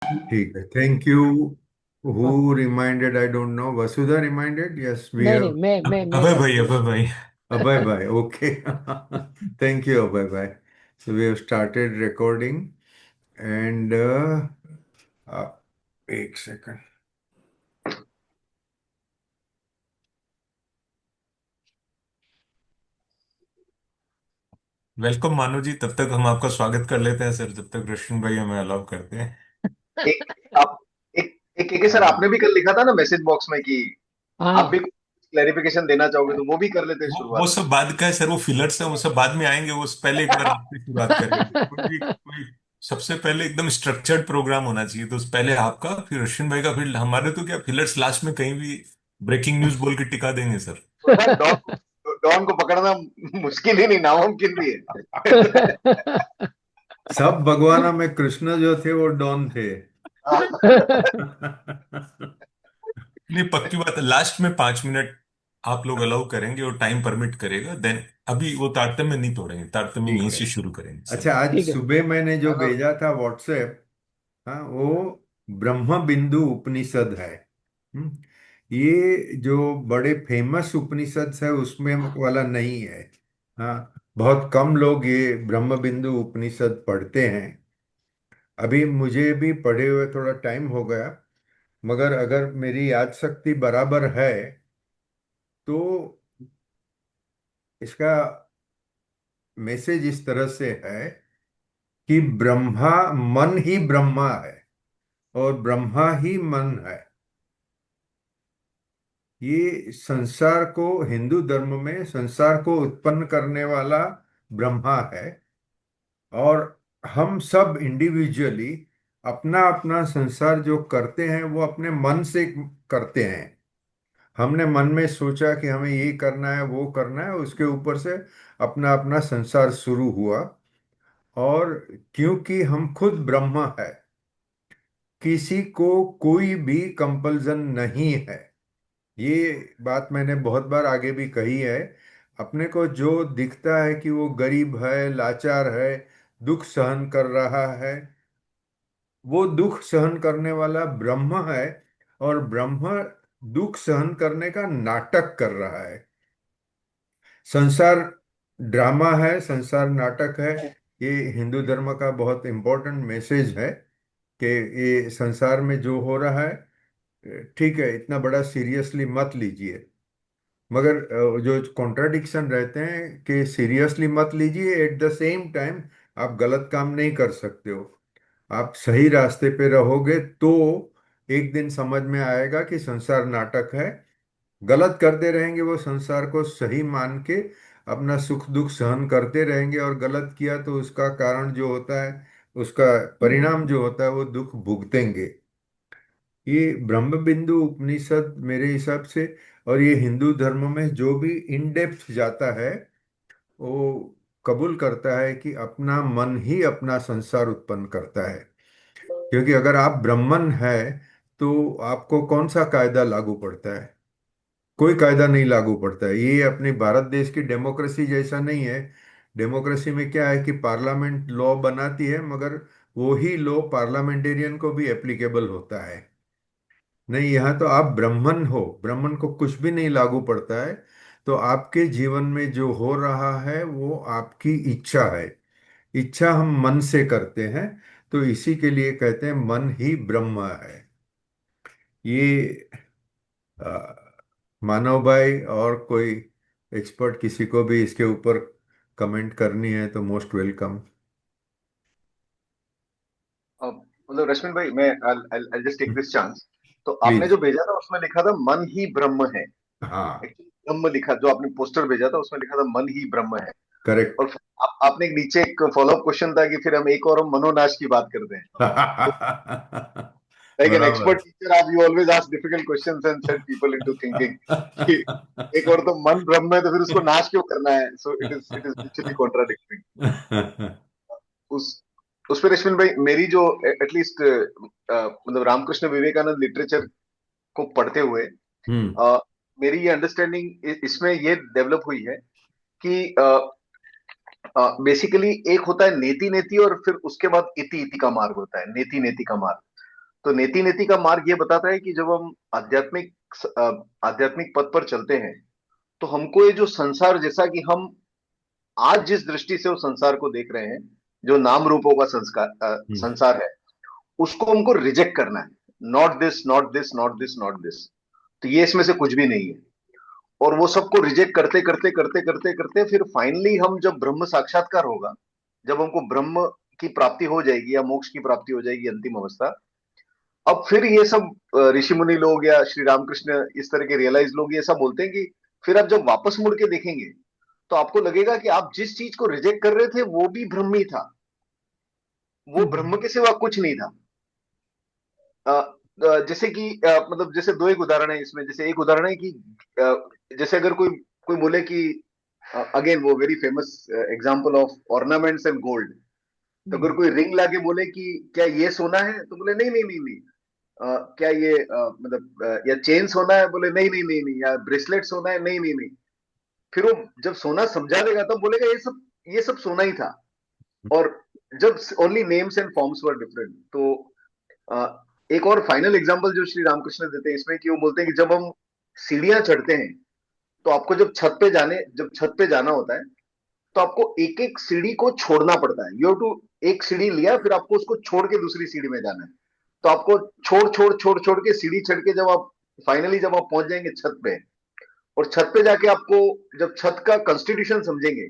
ठीक है, thank you. हाँ। Who reminded, I don't know, Vasudha reminded, yes we नहीं नहीं, हैव। मैं अभय भाई, करता हूँ। अभय भाई। अभय भाई, ओके। थैंक यू अभय भाई। So we have started recording and एक सेकंड। वेलकम मानो जी, तब तक हम आपका स्वागत कर लेते हैं सर, जब तक रश्मि भाई हमें अलाउ करते हैं। एक आप एक एक एक सर, आपने भी कल लिखा था ना मैसेज बॉक्स में कि आप हाँ। भी क्लैरिफिकेशन देना चाहोगे, तो वो भी कर लेते हैं वो शुरुआत। सब बाद का है सर, वो फिलर्स है, वो सब बाद में आएंगे। वो पहले एक बार आपसे शुरुआत करेंगे। कोई सबसे पहले एकदम स्ट्रक्चर्ड प्रोग्राम होना चाहिए, तो पहले आपका, फिर रश्मि भाई का, फिर हमारे। तो क्या फिलर्स लास्ट में कहीं भी ब्रेकिंग न्यूज बोल के टिका देंगे सर। तो सर डॉन को पकड़ना मुश्किल ही नहीं, नामुमकिन भी है। सब भगवाना में कृष्ण जो थे वो डॉन थे। नहीं, पक्की बात है, लास्ट में 5 मिनट आप लोग अलाउ करेंगे और टाइम परमिट करेगा, देन अभी वो तारतम्य नहीं तोड़ेंगे, तारतम्य ठीक यहीं है। से शुरू करेंगे सर। अच्छा, आज ठीक है। सुबह मैंने जो हाँ हाँ। भेजा था व्हाट्सएप, हाँ, वो ब्रह्म बिंदु उपनिषद है। हम्म, ये जो बड़े फेमस उपनिषद है उसमें वाला नहीं है। हाँ, बहुत कम लोग ये ब्रह्म बिंदु उपनिषद पढ़ते हैं। अभी मुझे भी पढ़े हुए थोड़ा टाइम हो गया, मगर अगर मेरी याद शक्ति बराबर है तो इसका मैसेज इस तरह से है कि ब्रह्मा, मन ही ब्रह्मा है और ब्रह्मा ही मन है। ये संसार को, हिंदू धर्म में संसार को उत्पन्न करने वाला ब्रह्मा है। और हम सब इंडिविजुअली अपना अपना संसार जो करते हैं वो अपने मन से करते हैं। हमने मन में सोचा कि हमें ये करना है वो करना है, उसके ऊपर से अपना अपना संसार शुरू हुआ। और क्योंकि हम खुद ब्रह्म है, किसी को कोई भी कंपल्सन नहीं है। ये बात मैंने बहुत बार आगे भी कही है। अपने को जो दिखता है कि वो गरीब है, लाचार है, दुख सहन कर रहा है, वो दुख सहन करने वाला ब्रह्म है। और ब्रह्म दुख सहन करने का नाटक कर रहा है। संसार ड्रामा है, संसार नाटक है। ये हिंदू धर्म का बहुत इंपॉर्टेंट मैसेज है कि ये संसार में जो हो रहा है, ठीक है, इतना बड़ा सीरियसली मत लीजिए। मगर जो कॉन्ट्राडिक्शन रहते हैं कि सीरियसली मत लीजिए, एट द सेम टाइम आप गलत काम नहीं कर सकते हो। आप सही रास्ते पे रहोगे तो एक दिन समझ में आएगा कि संसार नाटक है। गलत करते रहेंगे वो संसार को सही मान के अपना सुख दुख सहन करते रहेंगे, और गलत किया तो उसका कारण जो होता है, उसका परिणाम जो होता है वो दुख भुगतेंगे। ये ब्रह्म बिंदु उपनिषद मेरे हिसाब से, और ये हिंदू धर्म में जो भी इन डेप्थ जाता है वो कबूल करता है कि अपना मन ही अपना संसार उत्पन्न करता है। क्योंकि अगर आप ब्राह्मण है तो आपको कौन सा कायदा लागू पड़ता है? कोई कायदा नहीं लागू पड़ता है। ये अपने भारत देश की डेमोक्रेसी जैसा नहीं है। डेमोक्रेसी में क्या है कि पार्लियामेंट लॉ बनाती है, मगर वो ही लॉ पार्लियामेंटेरियन को भी एप्लीकेबल होता है। नहीं, यहाँ तो आप ब्राह्मण हो, ब्राह्मण को कुछ भी नहीं लागू पड़ता है। तो आपके जीवन में जो हो रहा है वो आपकी इच्छा है। इच्छा हम मन से करते हैं, तो इसी के लिए कहते हैं मन ही ब्रह्म है। ये अ, मानव भाई और कोई एक्सपर्ट किसी को भी इसके ऊपर कमेंट करनी है तो मोस्ट वेलकम। मतलब रश्मिन भाई, मैं I just take this chance. तो आपने जो प्लीज। भेजा था उसमें लिखा था मन ही ब्रह्म है। हाँ, एक्चुअली ब्रह्म लिखा, जो आपने पोस्टर भेजा था उसमें लिखा था मन ही ब्रह्म है। करेक्ट। और फिर आपने एक नीचे एक फॉलोअप क्वेश्चन था कि फिर हम एक और हम मनोनाश की बात करते हैं। तो लाइक एन बराबर। एक्सपर्ट टीचर, आप you always ask difficult questions and set people into thinking कि एक और तो मन ब्रह्म है, तो फिर उसको नाश क्यों करना है? So it is actually contradicting. उस उस पर रश्मिन भाई, मेरी जो एटलीस्ट मतलब रामकृष्ण विवेकानंद लिटरेचर को पढ़ते हुए हम्म। अ, मेरी ये अंडरस्टैंडिंग इसमें ये डेवलप हुई है कि बेसिकली एक होता है नेति नेति, और फिर उसके बाद इति इति का मार्ग होता है, नेति नेति का मार्ग। तो नेति नेति का मार्ग ये बताता है कि जब हम आध्यात्मिक पथ पर चलते हैं, तो हमको ये जो संसार, जैसा कि हम आज जिस दृष्टि से उस संसार को देख रहे हैं, जो नाम रूपों का संसार है, उसको हमको रिजेक्ट करना है। Not this, not this, not this, not this. तो ये इसमें से कुछ भी नहीं है। और वो सबको रिजेक्ट करते करते करते करते करते फिर फाइनली हम जब ब्रह्म साक्षात्कार होगा, जब हमको ब्रह्म की प्राप्ति हो जाएगी या मोक्ष की प्राप्ति हो जाएगी, अंतिम अवस्था, अब फिर ये सब ऋषि मुनि लोग या श्री रामकृष्ण इस तरह के रियलाइज लोग ये सब बोलते हैं कि फिर आप जब वापस मुड़ के देखेंगे, तो आपको लगेगा कि आप जिस चीज को रिजेक्ट कर रहे थे वो भी ब्रह्म ही था, वो ब्रह्म के सिवा कुछ नहीं था। जैसे कि मतलब जैसे दो एक उदाहरण है इसमें। जैसे एक उदाहरण है कि जैसे अगर कोई कोई बोले कि अगेन वो very famous example of ornaments and gold. तो अगर कोई रिंग लाके बोले कि क्या ये सोना है, तो बोले नहीं नहीं नहीं नहीं। क्या ये मतलब या चेन सोना है, बोले नहीं नहीं नहीं नहीं। या ब्रेसलेट सोना है, नहीं नहीं नहीं। फिर वो जब सोना समझा देगा तब बोलेगा ये सब सोना ही था। और जब only names and forms were different. तो एक और फाइनल एग्जांपल जो श्री रामकृष्ण देते हैं इसमें, कि वो बोलते हैं कि जब हम सीढ़ियां चढ़ते हैं, तो आपको जब छत पे जाना होता है, तो आपको एक एक सीढ़ी को छोड़ना पड़ता है। यू हैव टू, एक सीढ़ी लिया, फिर आपको उसको छोड़ के दूसरी सीढ़ी में जाना है। तो आपको छोड़ छोड़ छोड़ छोड़ के सीढ़ी चढ़ के जब आप पहुंच जाएंगे छत पे, और छत पे जाके आपको जब छत का कॉन्स्टिट्यूशन समझेंगे,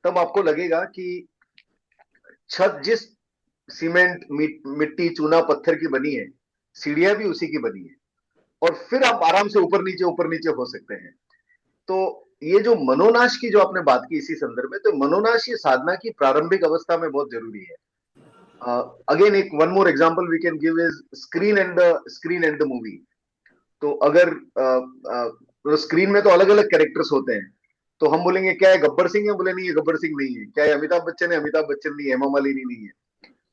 तब आपको लगेगा कि छत जिस सीमेंट मिट्टी चूना पत्थर की बनी है, सीढ़ियां भी उसी की बनी है। और फिर आप आराम से ऊपर नीचे हो सकते हैं। तो ये जो मनोनाश की जो आपने बात की इसी संदर्भ में, तो मनोनाश ये साधना की प्रारंभिक अवस्था में बहुत जरूरी है। अगेन एक one more example we can give is screen and the movie. तो अगर स्क्रीन में तो अलग अलग कैरेक्टर्स होते हैं, तो हम बोलेंगे क्या है गब्बर सिंह है, बोले नहीं ये गब्बर सिंह नहीं है। क्या है अमिताभ बच्चन है, अमिताभ बच्चन नहीं है। हेमा मालिनी नहीं है।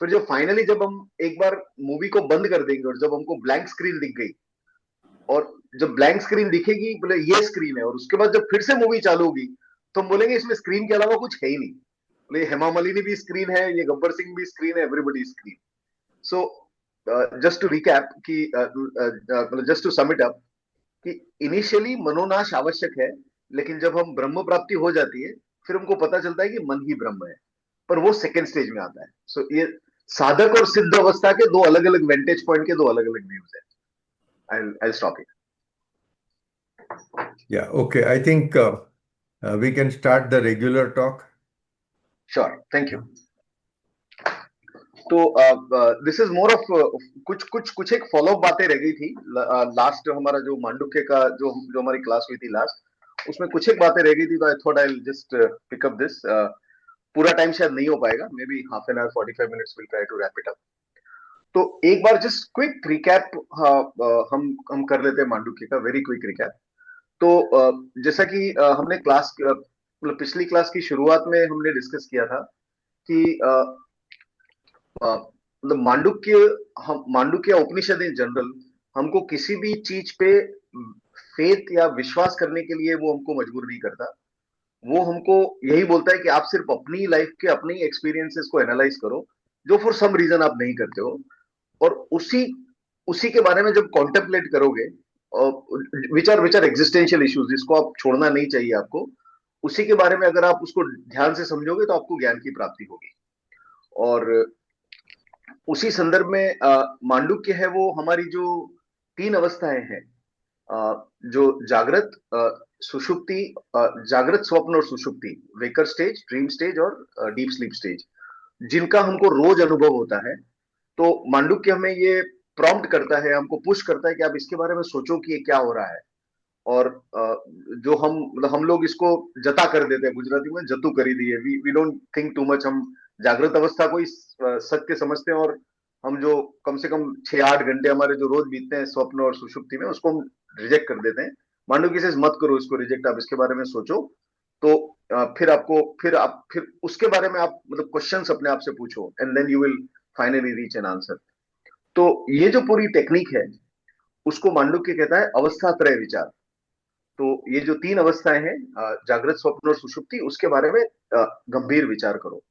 फिर जब हम एक बार मूवी को बंद कर देंगे और जब हमको ब्लैंक स्क्रीन दिख गई, और जब ब्लैंक स्क्रीन दिखेगी, बोले ये स्क्रीन है, और उसके बाद जब फिर से मूवी चालू होगी, तो हम बोलेंगे इसमें स्क्रीन के अलावा कुछ है ही नहीं। बोले हेमा मालिनी भी स्क्रीन है, ये गब्बर सिंह भी स्क्रीन है, everybody screen. So just to recap कि just to sum it up, कि इनिशियली मनोनाश आवश्यक है, लेकिन जब हम ब्रह्म प्राप्ति हो जाती है, फिर हमको पता चलता है कि मन ही ब्रह्म है। पर वो सेकेंड स्टेज में आता है। सो ये साधक और सिद्ध अवस्था के दो अलग अलग वेंटेज पॉइंट के दो अलग अलग व्यूज है। I'll stop it. Yeah, okay. I think we can start the regular talk. Sure, thank you. तो दिस इज मोर ऑफ कुछ कुछ कुछ एक फॉलोअप बातें रह गई थी। लास्ट हमारा जो मांडुक्य का जो जो हमारी क्लास हुई थी लास्ट, उसमें कुछ एक बातें रह गई थी। तो I thought I just pick up this. पूरा टाइम शायद नहीं हो पाएगा, maybe half an hour 45 minutes will try to wrap it up. तो एक बार जस्ट क्विक रिकैप हम कर लेते हैं मांडुक्य का, वेरी क्विक रिकैप। तो जैसा कि हमने क्लास मतलब पिछली क्लास की शुरुआत में हमने डिस्कस किया था कि मतलब मांडुक्य उपनिषद इन जनरल हमको किसी भी चीज पे फेथ या विश्वास करने के लिए वो हमको मजबूर नहीं करता। वो हमको यही बोलता है कि आप सिर्फ अपनी लाइफ के अपनी एक्सपीरियंसेस को एनालाइज करो, जो फॉर सम रीजन आप नहीं करते हो, और उसी उसी के बारे में जब कॉन्टेम्पलेट करोगे, विच आर एग्जिस्टेंशियल इश्यूज जिसको आप छोड़ना नहीं चाहिए आपको, उसी के बारे में अगर आप उसको ध्यान से समझोगे तो आपको ज्ञान की प्राप्ति होगी। और उसी संदर्भ में मांडुक्य है वो हमारी जो तीन अवस्थाएं हैं, जो जागृत, सुषुप्ति, जागृत स्वप्न और सुषुप्ति, वेकर स्टेज, ड्रीम स्टेज और डीप स्लीप स्टेज, जिनका हमको रोज अनुभव होता है। तो मांडुक्य हमें ये प्रॉम्प्ट करता है, हमको पुश करता है कि आप इसके बारे में सोचो कि ये क्या हो रहा है। और जो हम लोग इसको जता कर देते हैं, गुजराती में जतू करी दिए, we don't think too much. हम जागृत अवस्था को ही सत्य समझते हैं, और हम जो कम से कम 6-8 घंटे हमारे जो रोज बीतते हैं स्वप्न और सुषुप्ति में, उसको हम रिजेक्ट कर देते हैं। मांडुक्य से मत करो इसको रिजेक्ट, आप इसके बारे में सोचो। तो फिर उसके बारे में आप मतलब क्वेश्चंस अपने आप से पूछो, and then you will finally reach an answer. तो ये जो पूरी टेक्निक है, उसको मांडुक्य कहता है अवस्था त्रय विचार। तो ये जो तीन अवस्थाएं हैं, जागृत स्वप्न और सुषुप्ति, उसके बारे में गंभीर विचार करो।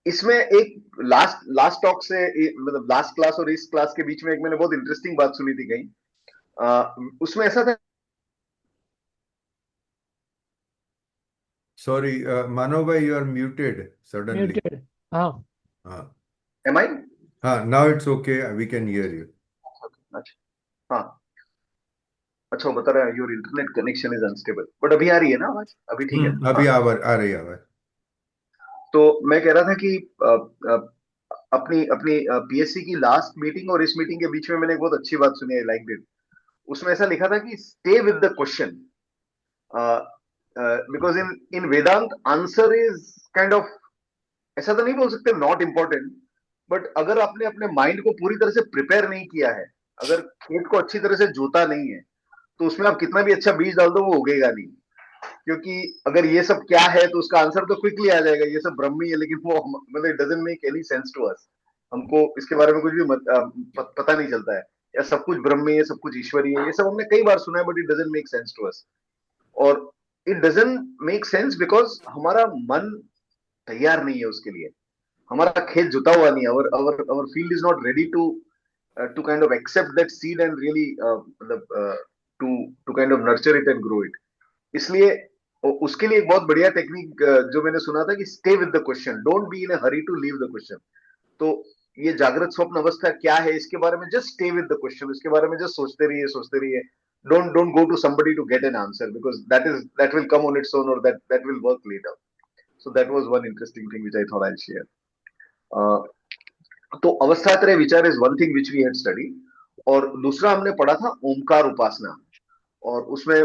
इसमें एक लास्ट लास्ट टॉक से मतलब लास्ट क्लास और इस क्लास के बीच में एक मैंने बहुत इंटरेस्टिंग बात सुनी थी कहीं। उसमें ऐसा था। सॉरी, मानव भाई, you are muted suddenly. Muted. हाँ। हाँ। Am I. हाँ, now it's okay, we can hear you. अच्छा। हाँ। अच्छा, वो बता रहा है your internet connection is unstable, but अभी आ रही है ना आवाज? अभी ठीक है ना? अभी हाँ। आ रही आवाज। तो मैं कह रहा था कि अपनी अपनी पीएससी की लास्ट मीटिंग और इस मीटिंग के बीच में मैंने एक बहुत अच्छी बात सुनी है, लाइक इट। उसमें ऐसा लिखा था कि stay with the question, because in in Vedanta answer is kind of, ऐसा तो नहीं बोल सकते नॉट इम्पोर्टेंट, बट अगर आपने अपने माइंड को पूरी तरह से प्रिपेयर नहीं किया है, अगर खेत को अच्छी तरह से जोता नहीं है, तो उसमें आप कितना भी अच्छा बीज डाल दो वो उगेगा नहीं। क्योंकि अगर ये सब क्या है तो उसका आंसर तो क्विकली आ जाएगा, ये सब ब्रह्म ही है, लेकिन वो मतलब it doesn't make any sense to us. हमको इसके बारे में कुछ भी पता नहीं चलता है, या सब कुछ ब्रह्म ही है, सब कुछ ईश्वरीय है, ये सब हमने कई बार सुना है, but it doesn't make sense to us. और it doesn't make sense because हमारा मन तैयार नहीं है उसके लिए, हमारा खेत जुता हुआ नहीं है, our field is not ready to kind of accept that seed and really मतलब to kind of nurture it and grow it। इसलिए उसके लिए एक बहुत बढ़िया टेक्निक जो मैंने सुना था कि stay with the question, don't be in a hurry to leave the question. तो ये जागृत स्वप्न अवस्था क्या है इसके बारे में just stay with the question, उसके बारे में जस्ट सोचते रहिए। Don't go to somebody to get an answer because that will come on its own, or that will work later। So that was one interesting thing which I thought I'll share। तो अवस्थात्रय विचार is one thing which we had study. और दूसरा हमने पढ़ा था ओमकार उपासना। और उसमें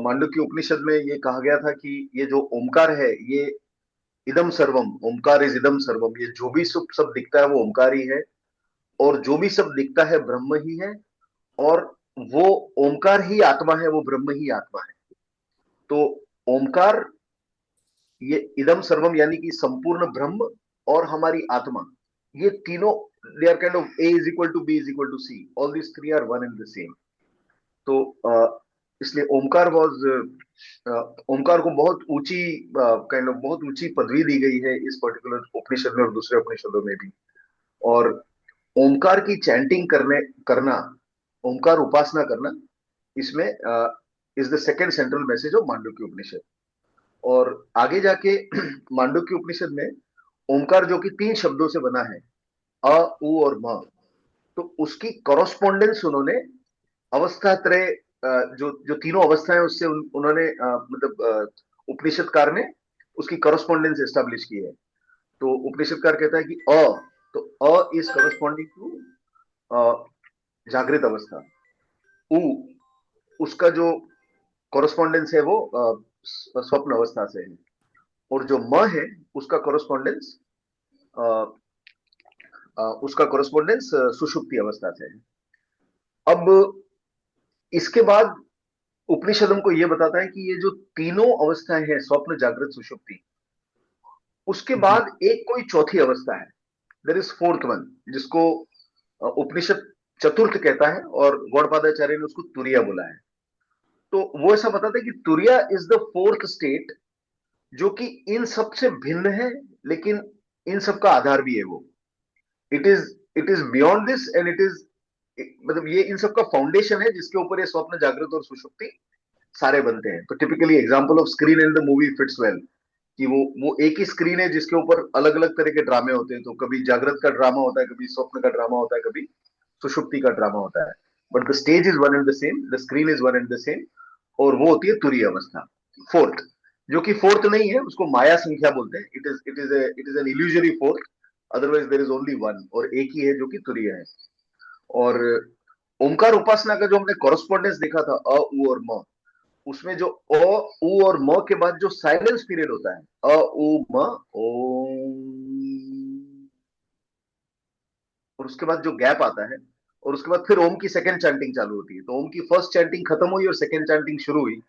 मांडुक्य उपनिषद में ये कहा गया था कि ये जो ओमकार है ये इदम सर्वम, ओमकार इज इदम सर्वम, ये जो भी सब दिखता है वो ओमकार ही है, और जो भी सब दिखता है ब्रह्म ही है, और वो ओमकार ही आत्मा है, वो ब्रह्म ही आत्मा है। तो ओमकार, ये इदम सर्वम यानी कि संपूर्ण ब्रह्म और हमारी आत्मा, ये तीनों they are kind of A is equal to B is equal to C, all this three are one and the same. तो इसलिए ओमकार वॉज, ओमकार को बहुत ऊंची काइंड ऑफ बहुत ऊंची पदवी दी गई है इस पर्टिकुलर उपनिषद में और दूसरे उपनिषदों में भी। और ओमकार की चैंटिंग करना, ओमकार उपासना करना, इसमें is the second central message of Mandukya Upanishad. और आगे जाके मांडुक्य उपनिषद में ओमकार जो कि तीन शब्दों से बना है, अ उ और म, तो उसकी कॉरस्पॉन्डेंस उन्होंने अवस्थात्रय, जो जो तीनों अवस्थाएं उससे उन्होंने उपनिषदकार ने उसकी कॉरस्पॉन्डेंस एस्टेब्लिश की है। तो उपनिषदकार कहता है कि तो अ इज कॉरस्पॉन्डिंग टू जागृत अवस्था, उ उसका जो कॉरस्पॉन्डेंस है वो स्वप्न अवस्था से है, और जो म है उसका कॉरस्पॉन्डेंस उसका कॉरस्पॉन्डेंस सुषुप्ति अवस्था से है। अब इसके बाद उपनिषद हमको यह बताता है कि ये जो तीनों अवस्थाएं हैं, स्वप्न जागृत सुषुप्ति, उसके बाद एक कोई चौथी अवस्था है, देयर इज फोर्थ वन, जिसको उपनिषद चतुर्थ कहता है, और गौड़पादाचार्य ने उसको तुरिया बोला है। तो वो ऐसा बताता है कि तुरिया इज द फोर्थ स्टेट, जो कि इन सब से भिन्न है, लेकिन इन सब का आधार भी है वो। It is beyond this and it is, मतलब ये इन सब का फाउंडेशन है जिसके ऊपर ये स्वप्न जागृत और सुषुप्ति सारे बनते हैं। तो typically example of screen in the movie fits well, कि वो एक ही स्क्रीन है जिसके ऊपर अलग अलग तरह के ड्रामे होते हैं। तो कभी जागृत का ड्रामा होता है, कभी स्वप्न का ड्रामा होता है, कभी सुषुप्ति का ड्रामा होता है, but the stage is one and the same, the screen is one and the same. और वो होती है तुरीय अवस्था, फोर्थ, जो कि फोर्थ नहीं है, उसको माया संख्या बोलते हैं। It is an illusory fourth, otherwise there is only one, और एक ही है जो कि तुरीय है। और ओमकार उपासना का जो हमने कॉरस्पॉन्डेंस देखा था अ उ और म, उसमें जो अ उ और म के बाद जो साइलेंस पीरियड होता है, अ उ म ओम, और उसके बाद जो गैप आता है, और उसके बाद फिर ओम की सेकंड चैंटिंग चालू होती है। तो ओम की फर्स्ट चैंटिंग खत्म हुई और सेकंड चैंटिंग शुरू हुई,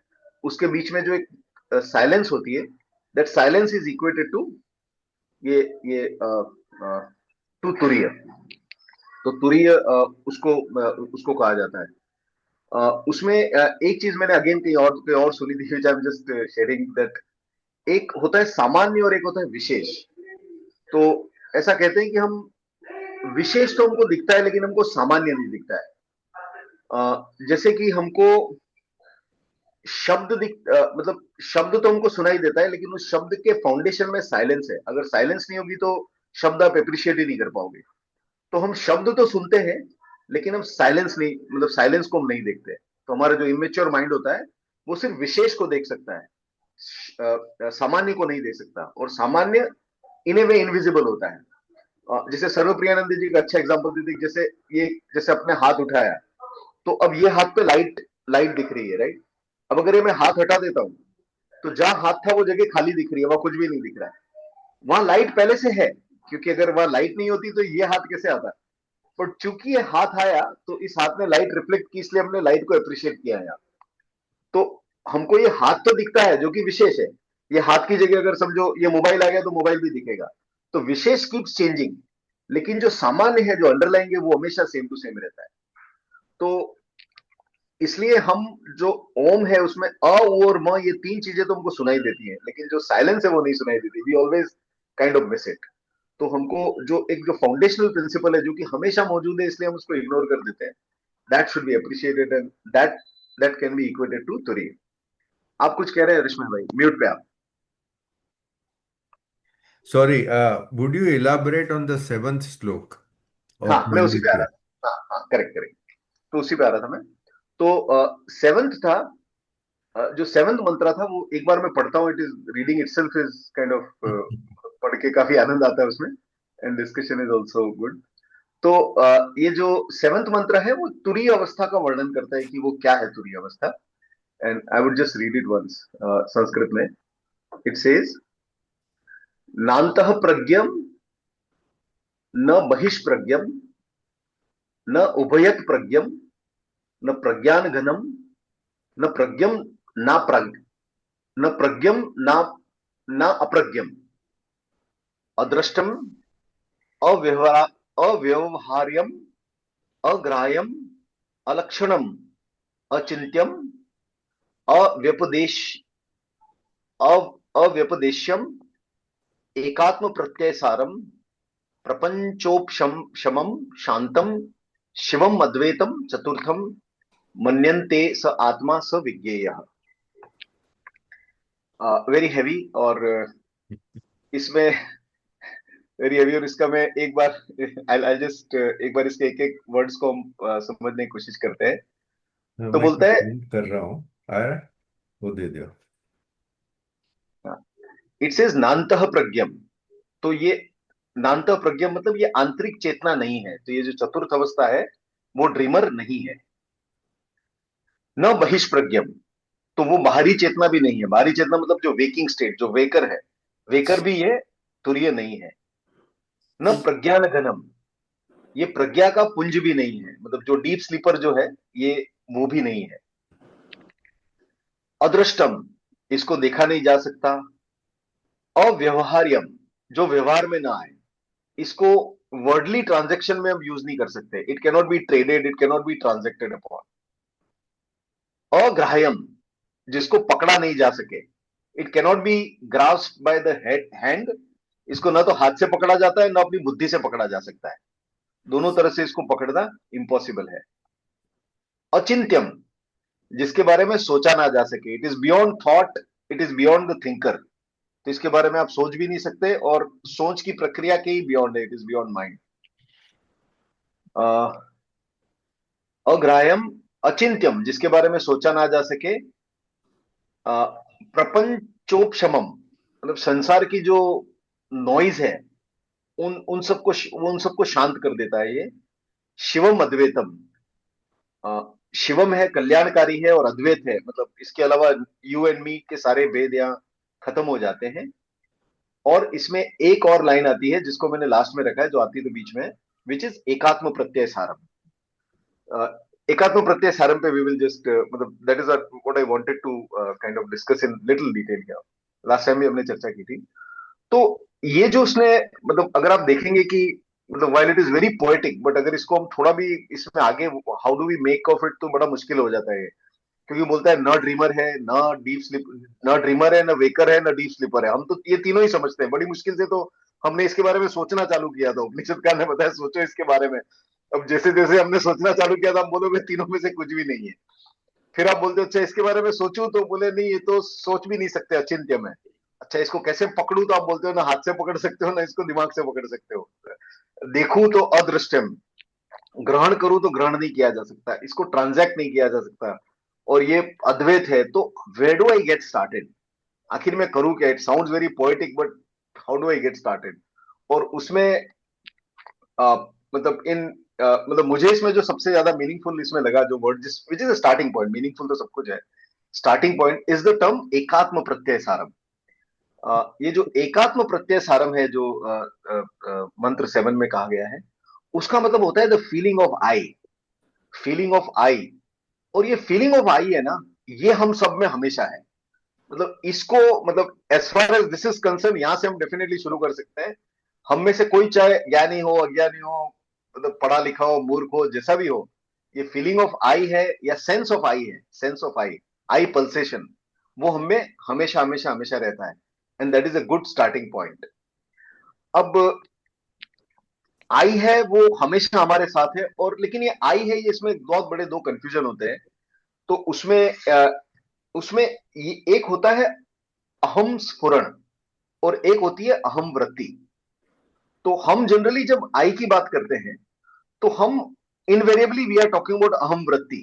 उसके बीच में जो एक साइलेंस होती है, that silence is equated to ये टू तुरीय। तो तुरीय उसको कहा जाता है। उसमें एक चीज मैंने अगेन कहीं और सुनी थी, which I am just sharing that, एक होता है सामान्य और एक होता है विशेष। तो ऐसा कहते हैं कि हम विशेष तो हमको दिखता है लेकिन हमको सामान्य नहीं दिखता है। जैसे कि हमको मतलब शब्द तो हमको सुनाई देता है लेकिन उस शब्द के फाउंडेशन में साइलेंस है। अगर साइलेंस नहीं होगी तो शब्द आप एप्रिशिएट ही नहीं कर पाओगे। तो हम शब्द तो सुनते हैं लेकिन हम साइलेंस नहीं, मतलब साइलेंस को हम नहीं देखते। तो हमारा जो इमेच्योर माइंड होता है वो सिर्फ विशेष को देख सकता है, सामान्य को नहीं देख सकता। और सामान्य इन ए वे इनविजिबल होता है। जैसे सर्वप्रियानंद जी का अच्छा एग्जांपल देते हैं, जैसे ये, जैसे अपने हाथ उठाया तो अब ये हाथ पे लाइट लाइट दिख रही है, राइट। अब अगर ये मैं हाथ हटा देता हूं तो जहां हाथ था वो जगह खाली दिख रही है, वहां कुछ भी नहीं दिख रहा है। वहां लाइट पहले से है, क्योंकि अगर वहां लाइट नहीं होती तो ये हाथ कैसे आता। पर चूंकि ये हाथ आया तो इस हाथ ने लाइट रिफ्लेक्ट की, इसलिए हमने लाइट को अप्रिशिएट किया है। तो हमको ये हाथ तो दिखता है जो कि विशेष है। ये हाथ की जगह अगर समझो ये मोबाइल आ गया तो मोबाइल भी दिखेगा। तो विशेष कीप्स चेंजिंग, लेकिन जो सामान्य है, जो अंडरलाइन है, वो हमेशा सेम टू सेम रहता है। तो इसलिए हम जो ओम है उसमें अ, उ और म, ये तीन चीजें तो हमको सुनाई देती हैं, लेकिन जो साइलेंस है वो नहीं सुनाई देती। We always kind of miss it. तो हमको जो फाउंडेशनल प्रिंसिपल है जो कि हमेशा मौजूद है, इसलिए हम उसको इग्नोर कर देते हैं। That should be appreciated and that that can be equated to तुरी। आप कुछ कह रहे हैं रश्मि भाई, म्यूट पे आप। Sorry, would you elaborate on the seventh slok हाँ, of मैं उसी पे आ रहा Mandukya? था। हाँ हाँ, करेक्ट करेक्ट। तो उसी पे आ रहा था मैं। तो सेवंथ था, जो सेवंथ मंत्र था वो एक बार मैं पढ़ता हूँ। It is reading itself is kind of, पढ़ के काफी आनंद आता है उसमें, and discussion is also good. तो ये जो सेवंथ मंत्र है वो तुरीय अवस्था का वर्णन करता है कि वो क्या है तुरीय अवस्था। And I would just read it once Sanskrit में। इट सेज, नान्तः प्रज्ञम न बहिष्प्रज्ञम न उभयत प्रज्ञम न प्रज्ञान घनम न प्रज्ञम ना प्रज्ञ न प्रज्ञम ना ना अप्रज्ञम अदृष्टम अव्यवहार अव्यवहार्यम अग्राह्यम अलक्षणम अचिंत्यम अव्यपदेश अव्यपदेश्यम एकात्म प्रत्यय सारम प्रपंचोपशम शमम शांतम शिवम अद्वैतम चतुर्थम मन्यन्ते स आत्मा स विज्ञेय। वेरी हैवी, और इसमें वेरी हैवी। और इसका मैं एक बार आई जस्ट एक बार इसके एक एक वर्ड्स को हम समझने की कोशिश करते हैं। तो मैं बोलता है, प्रिंट कर रहा हूँ। आया? वो दे दो। इट सेज नान्तः प्रज्ञम। तो ये नान्तः प्रज्ञम मतलब ये आंतरिक चेतना नहीं है। तो ये जो चतुर्थ अवस्था है वो ड्रीमर नहीं है। न बहिष्प्रज्ञम, तो वो बाहरी चेतना भी नहीं है। बाहरी चेतना मतलब जो वेकिंग स्टेट, जो वेकर है, वेकर भी ये तुरीय नहीं है। न प्रज्ञान घनम, ये प्रज्ञा का पुंज भी नहीं है, मतलब जो डीप स्लीपर जो है ये वो भी नहीं है। अदृष्टम, इसको देखा नहीं जा सकता। अव्यवहार्यम, जो व्यवहार में ना आए, इसको वर्डली ट्रांजेक्शन में हम यूज नहीं कर सकते। It cannot be traded, it cannot be transacted upon. अग्राह्यम, जिसको पकड़ा नहीं जा सके, it cannot be grasped by the hand. इसको ना तो हाथ से पकड़ा जाता है ना अपनी बुद्धि से पकड़ा जा सकता है। दोनों तरह से इसको पकड़ना इम्पॉसिबल है। अचिंत्यम, जिसके बारे में सोचा ना जा सके। It is beyond thought, it is beyond the thinker. तो इसके बारे में आप सोच भी नहीं सकते, और सोच की प्रक्रिया के ही बियॉन्ड है। It is beyond mind. अग्राह्यम अचिंत्यम, जिसके बारे में सोचा ना जा सके। प्रपंचोपशमम, मतलब संसार की जो नॉइज है उन सबको शांत कर देता है ये। शिवम अद्वैतम, शिवम है, कल्याणकारी है, और अद्वैत है, मतलब इसके अलावा यू एंड मी के सारे भेद यहाँ खत्म हो जाते हैं। और इसमें एक और लाइन आती है जिसको मैंने लास्ट में रखा है, जो आती है तो बीच में, विच इज एकात्म प्रत्यय सारम। एकात्म प्रत्यय सारम पे वी विल जस्ट, मतलब that is what I wanted to kind of discuss in little detail here. Last time भी हमने चर्चा की थी। तो ये जो उसने, मतलब अगर आप देखेंगे कि, मतलब while it is very poetic, but अगर इसको हम थोड़ा भी इसमें आगे how do we make of it, तो बड़ा मुश्किल हो जाता है। क्योंकि बोलता है न ड्रीमर है, न डीप स्लीप, न ड्रीमर है, न वेकर है, न डीप स्लीपर है। हम तो ये तीनों ही समझते हैं, बड़ी मुश्किल से तो हमने इसके बारे में सोचना चालू किया था, उपनिषदकार ने बताया सोचो इसके बारे में। अब जैसे जैसे हमने सोचना चालू किया था, हम बोलोगे तीनों में से कुछ भी नहीं है। फिर आप बोलते हो अच्छा इसके बारे में सोचूं, तो बोले नहीं ये तो सोच भी नहीं सकते, अचिंत्य में। अच्छा इसको कैसे पकड़ू, तो आप बोलते हो ना हाथ से पकड़ सकते हो ना इसको दिमाग से पकड़ सकते हो। देखूं तो अदृश्यम, ग्रहण करूं तो ग्रहण नहीं किया जा सकता, इसको ट्रांजैक्ट नहीं किया जा सकता, और ये अद्वैत है। तो where do I get started, आखिर मैं करूं क्या? It sounds very poetic but how do I get started? और उसमें मतलब मतलब मुझे इसमें जो सबसे ज्यादा मीनिंगफुल इसमें लगा जो वर्ड, जिस which is starting point, meaningful तो सब कुछ है, starting point is the term एकात्म प्रत्यय सारम। ये जो एकात्म प्रत्यय सारम है, जो मंत्र 7 में कहा गया है, उसका मतलब होता है the feeling of I, feeling of I. और ये फीलिंग ऑफ आई है ना, ये हम सब में हमेशा है। मतलब इसको, मतलब as far as this is concern, यहां से हम डेफिनेटली शुरू कर सकते हैं। हम में से कोई चाहे ज्ञानी हो अज्ञानी हो, मतलब पढ़ा लिखा हो मूर्ख हो, जैसा भी हो, ये फीलिंग ऑफ आई है या सेंस ऑफ आई है, sense of I, I pulsation, वो हमें हमेशा हमेशा हमेशा रहता है। And that is a good starting point. अब आई है वो हमेशा हमारे साथ है, और लेकिन ये आई है, ये इसमें बहुत बड़े दो कंफ्यूजन होते हैं। तो उसमें ये एक होता है अहम स्फुरण, और एक होती है अहम वृत्ति। तो हम जनरली जब आई की बात करते हैं, तो हम invariably we are talking about अहम वृत्ति।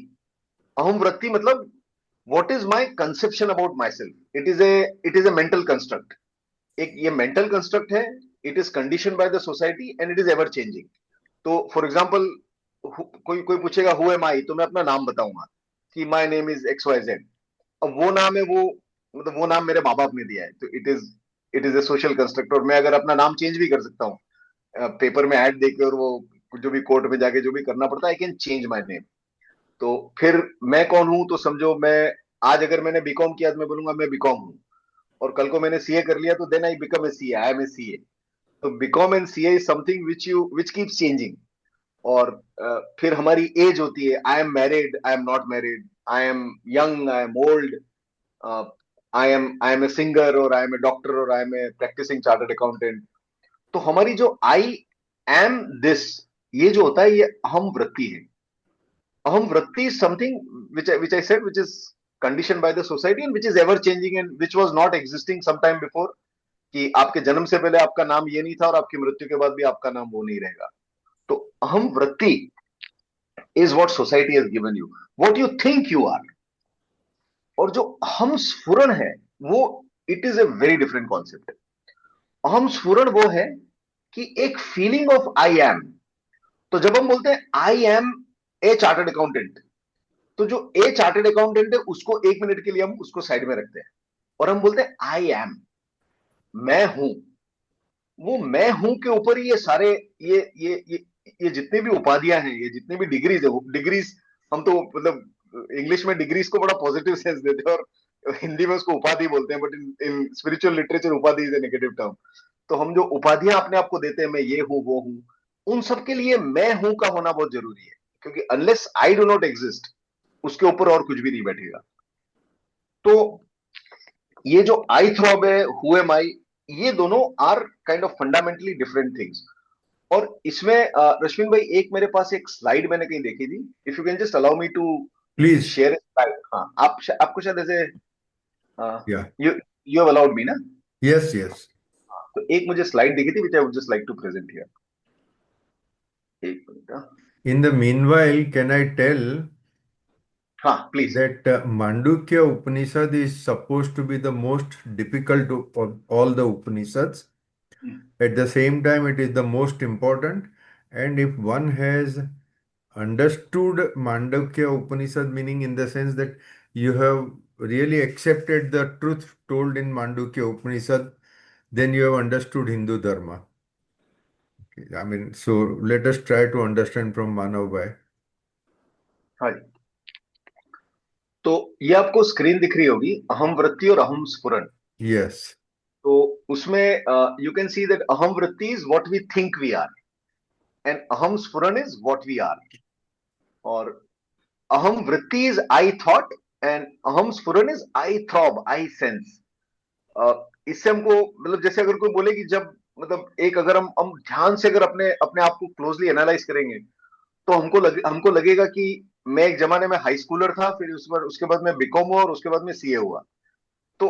अहम वृत्ति मतलब what is my conception about myself, it is a mental construct. एक ये मेंटल कंस्ट्रक्ट है, it is condition by the society and it is ever changing. तो फॉर एग्जाम्पल, कोई कोई पूछेगा हु एम आई, तो मैं अपना नाम बताऊंगा कि my name is X Y Z. अब वो नाम है, वो मतलब वो नाम मेरे माँ बाप ने दिया है, तो it is A social construct. और मैं अगर अपना नाम चेंज भी कर सकता हूँ पेपर में ऐड देके, और वो जो भी कोर्ट में जाके जो भी करना पड़ता है, I can change my name. तो फिर मैं कौन हूं, तो समझो मैं आज अगर मैंने बीकॉम किया तो मैं बोलूंगा मैं बीकॉम हूं, और कल को मैंने सीए कर लिया तो then I become a CA, I am a CA. तो BCom and CA is something which keeps changing. और फिर हमारी एज होती है, I am married, I am not married, I am young, I am old, I am a singer, और I am a doctor, और I am a practising chartered accountant. तो हमारी जो आई एम दिस, ये जो होता है, ये अहम वृत्ति है। अहम वृत्ति is something which I said, which is conditioned by the society and which is ever changing and which was not existing some time before, कि आपके जन्म से पहले आपका नाम ये नहीं था, और आपकी मृत्यु के बाद भी आपका नाम वो नहीं रहेगा। तो अहम वृत्ति is what society has given you, what you think you are। और जो अहम स्फुरण है, वो it is a very different concept. अहम स्फुरण वो है कि एक फीलिंग ऑफ आई एम। तो जब हम बोलते हैं I am a chartered accountant, तो जो ए चार्टर्ड अकाउंटेंट है उसको 1 मिनट के लिए हम उसको साइड में रखते हैं, और हम बोलते हैं आई एम, मैं हूं। वो मैं हूं के ऊपर ही ये सारे, ये जितने भी उपाधियां हैं, ये जितने भी डिग्रीज है, डिग्रीज हम तो मतलब इंग्लिश में डिग्रीज को बड़ा पॉजिटिव सेंस देते हैं, और हिंदी में उसको उपाधि बोलते हैं, बट इन स्पिरिचुअल लिटरेचर उपाधि इज ए नेगेटिव टर्म। तो हम जो उपाधियां अपने आप को देते हैं, मैं ये हूं वो हूं, उन सब के लिए मैं हूं का होना बहुत जरूरी है, क्योंकि unless I do not exist, उसके ऊपर और कुछ भी नहीं बैठेगा। तो ये जो आई थ्रॉब है, हु एम आई, ये दोनों are kind of fundamentally different things. और इसमें रश्मिन भाई, एक मेरे पास एक स्लाइड मैंने कहीं देखी थी, if you can just allow me to please. Share slide. हाँ, आपको शायद ऐसे या। You you have allowed me ना? Yes yes. तो एक मुझे स्लाइड दिखी थी, which I would just like to present here. एक minute. In the meanwhile can I tell हाँ please. that Mandukya Upanishad is supposed to be the most difficult of all the Upanishads. At the same time, it is the most important. And if one has understood Mandukya Upanishad, meaning in the sense that you have really accepted the truth told in Mandukya Upanishad, then you have understood Hindu Dharma. Okay, I mean, so let us try to understand from Manav Bhai. हाँ जी। तो ये आपको screen दिख रही होगी, अहम वृत्ति और अहम स्फुरन। Yes. तो उसमें यू कैन सी दैट अहम वृत्ति is what we think we are, and अहम स्फुरन इज व्हाट वी आर। और अहम वृत्ति इज आई थॉट, एंड अहम स्फुरन is I throb, I sense. इससे हमको मतलब, जैसे अगर कोई बोले कि जब मतलब एक अगर हम ध्यान से अगर अपने अपने आप को क्लोजली एनालाइज करेंगे तो हमको लगेगा कि मैं एक जमाने में हाई स्कूलर था, फिर उसके बाद मैं बीकॉम हुआ और उसके बाद में सीए हुआ। तो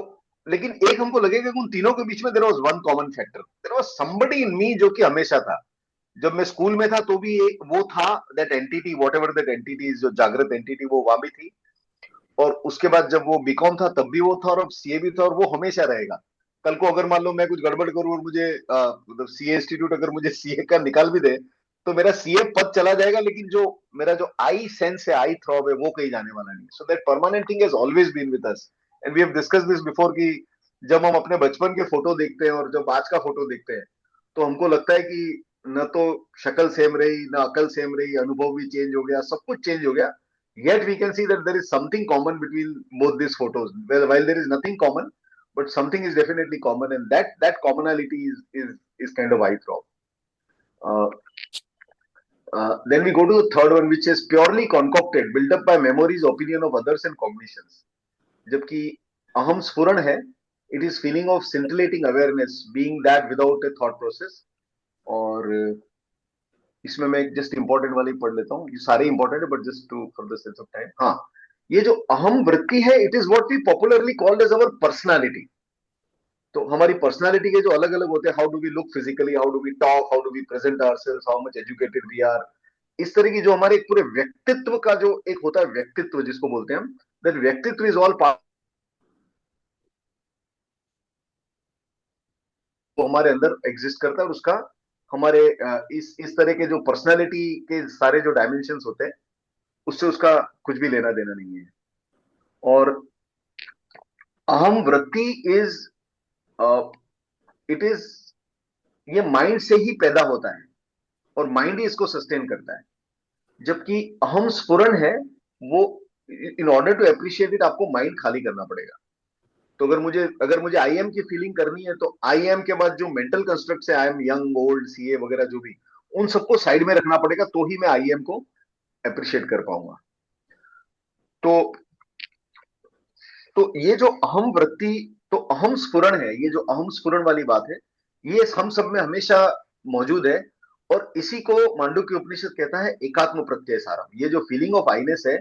लेकिन एक हमको लगेगा कि उन तीनों के बीच में there was one common factor, there was somebody in me जो कि हमेशा था। जब मैं स्कूल में था तो भी एक वो था, that entity, what ever that entity, जो जागृत एंटिटी, वो वहां भी थी। और उसके बाद जब वो बीकॉम था तब भी वो था, और अब सीए भी था, और वो हमेशा रहेगा। कल को अगर मान लो मैं कुछ गड़बड़ करूं और मुझे मतलब सीए इंस्टीट्यूट अगर मुझे सीए का निकाल भी दे, तो मेरा सीए पद चला जाएगा, लेकिन जो मेरा जो आई सेंस है, आई थ्रॉब है, वो कहीं जाने वाला नहीं। So that permanent thing has always been with us. And we have discuss this before कि जब हम अपने बचपन के फोटो देखते हैं और जब आज का फोटो देखते हैं, तो हमको लगता है कि न तो शक्ल सेम रही, न अकल सेम रही, अनुभव भी चेंज हो गया, सब कुछ चेंज हो गया। Yet we can see that there is something common between both these photos. Well, while there is nothing common, but something is definitely common, and that commonality is kind of eye throb. Uh, then we go to the third one, which is purely concocted, built up by memories, opinion of others, and cognitions. जबकि अहम स्फुरण है, it is feeling of scintillating awareness, being that without a thought process. और इसमें मैं just important वाली पढ़ लेता हूँ, ये सारे इंपॉर्टेंट है but just to for the sense of time. हाँ, ये जो अहम वृत्ति है, it is what we popularly called as our personality. तो हमारी पर्सनालिटी के जो अलग अलग होते हैं, how do we look physically, how do we talk, how do we present ourselves, how much educated we are, इस तरह की जो हमारे पूरे व्यक्तित्व का जो एक होता है, व्यक्तित्व जिसको बोलते हैं हम, दैट व्यक्तित्व इज ऑल पार्ट हमारे अंदर एग्जिस्ट करता है, और उसका हमारे इस तरह के जो पर्सनालिटी के सारे जो डायमेंशंस होते हैं, उससे उसका कुछ भी लेना देना नहीं है। और अहम वृत्ति इज इट इज ये माइंड से ही पैदा होता है, और माइंड ही इसको सस्टेन करता है। जबकि अहम स्फुरण है वो, in order to appreciate it, आपको माइंड खाली करना पड़ेगा। तो अगर मुझे आई एम की फीलिंग करनी है, तो आई एम के बाद जो मेंटल कंस्ट्रक्ट है, I am young, old, CA वगैरह जो भी, उन सबको साइड में रखना पड़ेगा, तो ही मैं आई एम को अप्रिशिएट कर पाऊंगा। तो तो ये जो अहम वृत्ति, तो अहम स्फुरण है, ये जो अहम स्फुरण वाली बात है, ये हम सब में हमेशा मौजूद है। और इसी को मांडुक्य उपनिषद कहता है एकात्म प्रत्यय सारम। ये जो फीलिंग ऑफ आईनेस है,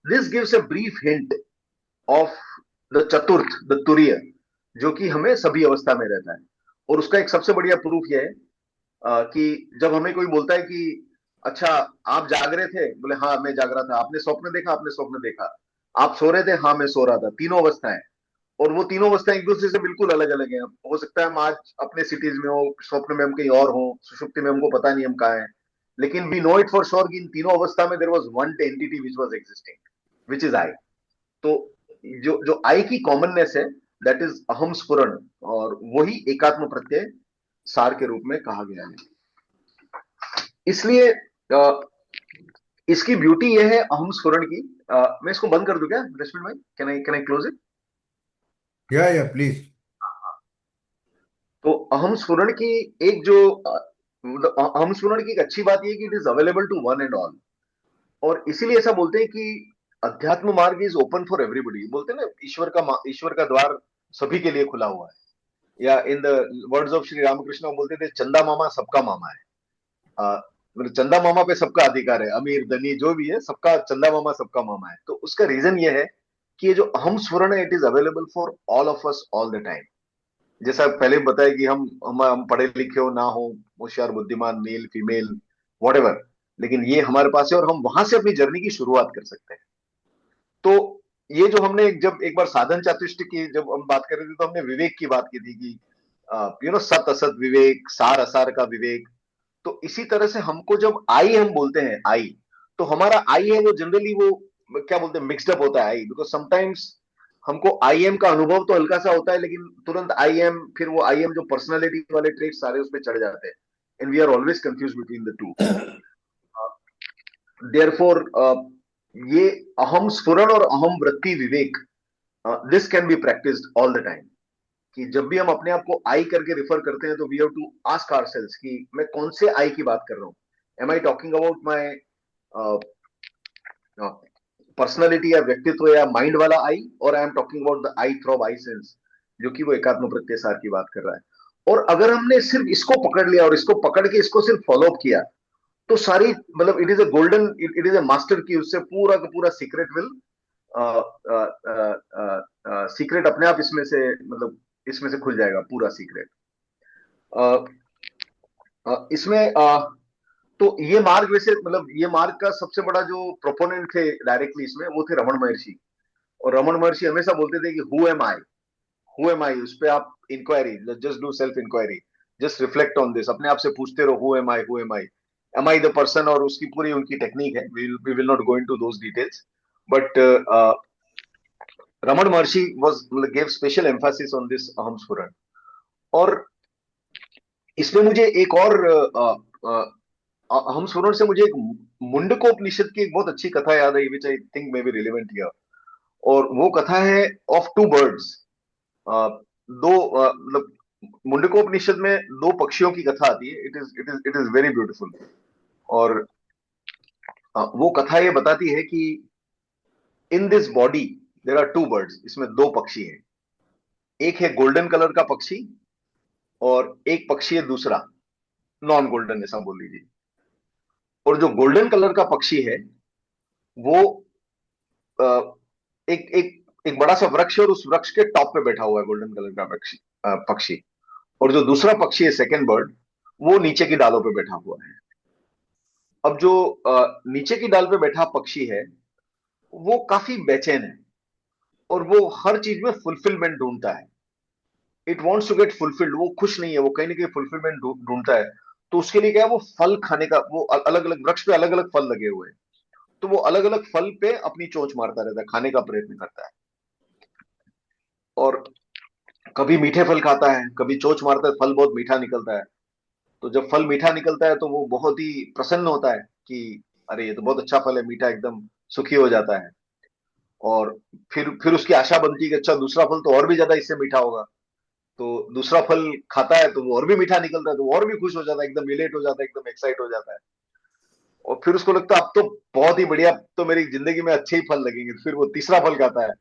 this gives a brief hint of the चतुर्थ, द तुरीय, जो कि हमें सभी अवस्था में रहता है। और उसका एक सबसे बढ़िया प्रूफ यह है कि जब हमें कोई बोलता है कि अच्छा, आप जाग रहे थे, बोले हाँ मैं जाग रहा था, आपने स्वप्न देखा, आपने स्वप्न देखा, आप सो रहे थे, हाँ मैं सो रहा था, तीनों अवस्थाएं। और वो तीनों अवस्थाएं एक दूसरे से बिल्कुल अलग अलग हैं। हो सकता है हम आज अपने सिटीज में हो, स्वप्न में हम कहीं और हो, सुषुप्ति में हमको पता नहीं हम कहाँ हैं, लेकिन we know it for sure कि इन तीनों अवस्था में there was one entity which was existing, which is I. तो जो जो आई की कॉमननेस है, दैट इज अहम स्फुरण, और वही एकात्म प्रत्यय सार के रूप में कहा गया है। इसलिए इसकी ब्यूटी यह है अहम स्फुरण की। मैं इसको बंद कर दूं क्या रश्मि भाई? Can I close it? या प्लीज। तो अहम स्फुरण की एक जो मतलब अहम स्फुरण की एक अच्छी बात यह कि it is available to one and all. और इसीलिए ऐसा बोलते हैं कि अध्यात्म मार्ग इज ओपन फॉर एवरीबॉडी। बोलते हैं ना, ईश्वर का द्वार सभी के लिए खुला हुआ है। या in the words of Shri Ramakrishna वो बोलते थे, चंदा मामा सबका मामा है। मतलब चंदा मामा पे सबका अधिकार है, अमीर धनी जो भी है, सबका चंदा मामा सबका मामा है। तो उसका रीजन ये है कि ये जो अहम स्फुरण है, it is available for all of us all the time. जैसा पहले बताया कि हम पढ़े लिखे हो ना हो, होशियार बुद्धिमान, मेल फीमेल वॉट, लेकिन ये हमारे पास है, और हम वहां से अपनी जर्नी की शुरुआत कर सकते हैं। तो ये जो हमने जब एक बार साधन चातुष्ट की जब हम बात कर रहे थे, तो हमने विवेक की बात की थी कि सत असत विवेक, सार असार का विवेक। तो इसी तरह से हमको जब आई हम बोलते हैं आई, तो हमारा आई है वो जनरली वो क्या बोलते हैं, मिक्सड अप होता है आई, बिकॉज समटाइम्स हमको आई एम का अनुभव तो हल्का सा होता है, लेकिन तुरंत आई एम, फिर वो आई एम जो पर्सनालिटी वाले ट्रेट सारे उस पर चढ़ जाते हैं, and we are always confuse between the two. Therefore ये अहम स्फुरण और अहम वृत्ति विवेक, this can be practised all the time. कि जब भी हम अपने आप को आई करके रिफर करते हैं, तो we have to ask ourselves कि मैं कौन से आई की बात कर रहा हूं। Am I talking about my personality या व्यक्तित्व या माइंड वाला आई, और I am talking about the I throb, I sense, जो कि वो एकात्म प्रत्यय सार की बात कर रहा है। और अगर हमने सिर्फ इसको पकड़ लिया और इसको पकड़ के इसको सिर्फ फॉलो अप किया, तो सारी मतलब it is a golden, it is a master की, उससे पूरा का पूरा सीक्रेट विल, सीक्रेट अपने आप इसमें से मतलब इसमें से खुल जाएगा पूरा सीक्रेट। इसमें तो ये मार्ग वैसे मतलब ये मार्ग का सबसे बड़ा जो प्रोपोनेंट थे डायरेक्टली इसमें, वो थे रमन महर्षि। और रमन महर्षि हमेशा बोलते थे कि हु एम आई, उस पे आप inquiry, just do self inquiry, just reflect on this, अपने आप से पूछते रहो who am I the person, और उसकी पूरी उनकी टेक्निक है, we will not go into those details. But Raman Maharshi was gave special emphasis on this अहम स्फुरण। और इसमें मुझे एक और अहम स्फुरण से मुझे एक मुंडकोपनिषद की एक बहुत अच्छी कथा याद आई, which I think may be relevant here. और वो कथा है ऑफ टू बर्ड्स। दो मतलब मुंडकोपनिषद में दो पक्षियों की कथा आती है, इट इज वेरी ब्यूटीफुल। और वो कथा ये बताती है कि in this body there are two birds, इसमें दो पक्षी हैं। एक है गोल्डन कलर का पक्षी, और एक पक्षी है दूसरा नॉन गोल्डन, ऐसा बोल लीजिए। और जो गोल्डन कलर का पक्षी है वो अ, एक एक एक बड़ा सा वृक्ष है, और उस वृक्ष के टॉप पे बैठा हुआ है गोल्डन कलर का पक्षी। और जो दूसरा पक्षी है सेकंड बर्ड, वो नीचे की डालों पे बैठा हुआ है। अब जो नीचे की डाल पे बैठा पक्षी है वो काफी बेचैन है, और वो हर चीज में फुलफिलमेंट ढूंढता है। It wants to get fulfilled, वो खुश नहीं है, वो कहीं ना कहीं फुलफिलमेंट ढूंढता है। तो उसके लिए क्या है, वो फल खाने का, वो अलग अलग वृक्ष पे अलग अलग फल लगे हुए हैं, तो वो अलग अलग फल पे अपनी चोंच मारता रहता है, खाने का प्रयत्न करता है। और कभी मीठे फल खाता है, कभी चोंच मारता है, फल बहुत मीठा निकलता है। तो जब फल मीठा निकलता है तो वो बहुत ही प्रसन्न होता है कि अरे ये तो बहुत अच्छा फल है, मीठा, एकदम सुखी हो जाता है। और फिर उसकी आशा बनती है कि अच्छा दूसरा फल तो और भी ज्यादा इससे मीठा होगा। तो दूसरा फल खाता है तो वो और भी मीठा निकलता है, तो वो और भी खुश हो जाता है, एकदम इलेट हो जाता है, एकदम एक्साइट हो जाता है। और फिर उसको लगता है अब तो बहुत ही बढ़िया, अब तो मेरी जिंदगी में अच्छे ही फल लगेंगे। फिर वो तीसरा फल खाता है।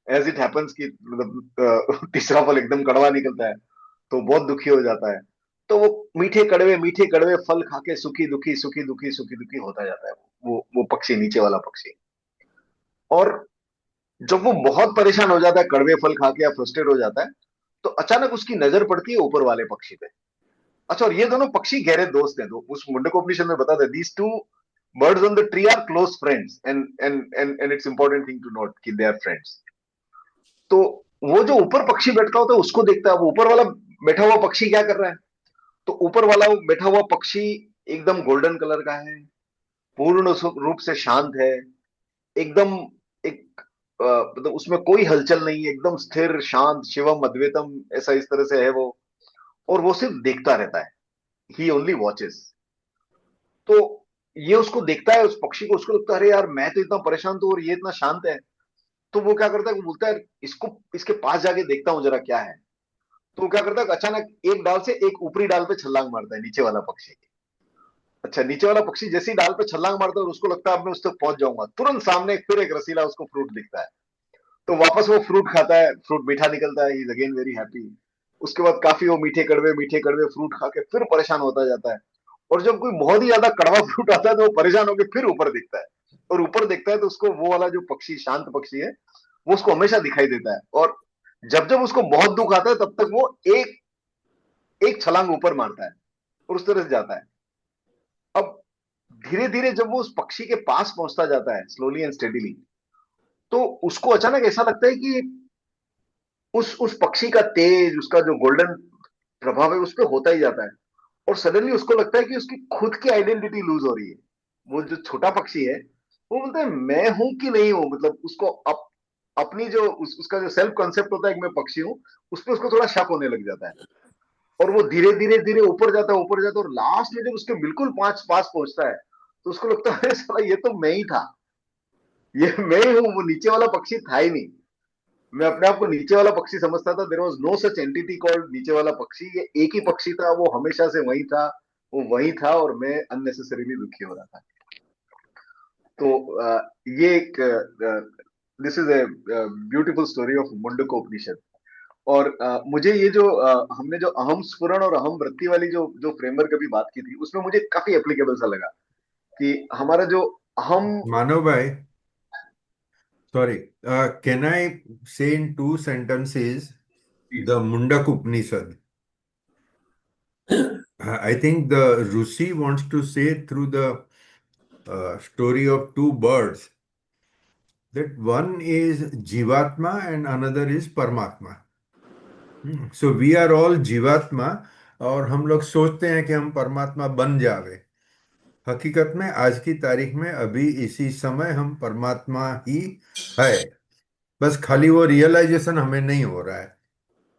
एज इट हैपेंस कि मतलब तीसरा फल एकदम कड़वा निकलता है, तो बहुत दुखी हो जाता है। तो वो मीठे कड़वे फल खा के सुखी दुखी होता जाता है, वो पक्षी, नीचे वाला पक्षी। और जब वो बहुत परेशान हो जाता है कड़वे फल खा के या फ्रस्ट्रेट हो जाता है, तो अचानक उसकी नजर पड़ती है ऊपर वाले पक्षी पे। अच्छा, और ये दोनों पक्षी गहरे दोस्त हैं। तो उस मुंडकोपनिषद में बताते हैं these two birds on the tree are close friends, and it's important thing to note कि दे आर फ्रेंड्स। तो वो जो ऊपर पक्षी बैठा होता है उसको देखता है, वो ऊपर वाला बैठा हुआ पक्षी क्या कर रहा है। तो ऊपर वाला वो बैठा हुआ पक्षी एकदम गोल्डन कलर का है, पूर्ण रूप से शांत है, एकदम एक मतलब उसमें कोई हलचल नहीं है, एकदम स्थिर शांत शिवम अद्वैतम, ऐसा इस तरह से है वो। और वो सिर्फ देखता रहता है, ही ओनली वॉचेस। तो ये उसको देखता है, उस पक्षी को, उसको लगता है अरे यार मैं तो इतना परेशान तो, और ये इतना शांत है। तो वो क्या करता है, वो बोलता है इसको, इसके पास जाके देखता हूँ जरा क्या है। तो वो क्या करता है, अचानक एक डाल से एक ऊपरी डाल पे छलांग मारता है, नीचे वाला पक्षी। अच्छा, नीचे वाला पक्षी जैसे ही डाल पे छलांग मारता है और उसको लगता है अब मैं उस तक पहुंच जाऊंगा, तुरंत सामने फिर एक रसीला उसको फ्रूट दिखता है। तो वापस वो फ्रूट खाता है, फ्रूट मीठा निकलता है, इज अगेन वेरी हैप्पी। उसके बाद काफी वो मीठे कड़वे फ्रूट खा के फिर परेशान होता जाता है। और जब कोई बहुत ही ज्यादा कड़वा फ्रूट आता है तो वो परेशान होकर फिर ऊपर दिखता है। और ऊपर देखता है तो उसको वो वाला जो पक्षी, शांत पक्षी है, वो उसको हमेशा दिखाई देता है। और जब जब उसको बहुत दुख आता है तब तक वो एक एक छलांग ऊपर मारता है और उस तरह से जाता है। अब धीरे धीरे जब वो उस पक्षी के पास पहुंचता जाता है, स्लोली एंड स्टेडिली, तो उसको अचानक ऐसा लगता है कि उस पक्षी का तेज, उसका जो गोल्डन प्रभाव है उस पर होता ही जाता है। और सडनली उसको लगता है कि उसकी खुद की आइडेंटिटी लूज हो रही है। वो जो छोटा पक्षी है वो बोलता है मैं हूं कि नहीं हूं, मतलब उसको अपनी जो उसका जो सेल्फ कॉन्सेप्ट होता है कि मैं पक्षी हूं, उस पर उसको थोड़ा शक होने लग जाता है। और वो धीरे धीरे धीरे ऊपर जाता है, और लास्ट में जब उसके बिल्कुल पास पास पहुंचता है तो उसको लगता है अरे साला ये तो मैं ही था, ये मैं ही हूँ, वो नीचे वाला पक्षी था ही नहीं। मैं अपने आप को नीचे वाला पक्षी समझता था, there was no such entity called नीचे वाला पक्षी, ये एक ही पक्षी था, वो हमेशा से वही था, वो वही था, और मैं अननेसेसरीली दुखी हो रहा था। तो ये एक this is a beautiful story of Mundaka Upanishad. और मुझे ये जो हमने जो अहम स्फुरण और अहम वृत्ति वाली जो जो फ्रेमवर्क अभी बात की थी, उसमें मुझे काफी एप्लीकेबल सा लगा कि हमारा जो अहम। मानव भाई, sorry, can I say in 2 sentences the Mundak Upanishad? I think the Rusi wants to say through the story of two birds that one is Jivatma and another is Paramatma. So we are all Jivatma, और हम लोग सोचते हैं कि हम परमात्मा बन जावे। हकीकत में आज की तारीख में अभी इसी समय हम परमात्मा ही है, बस खाली वो रियलाइजेशन हमें नहीं हो रहा है।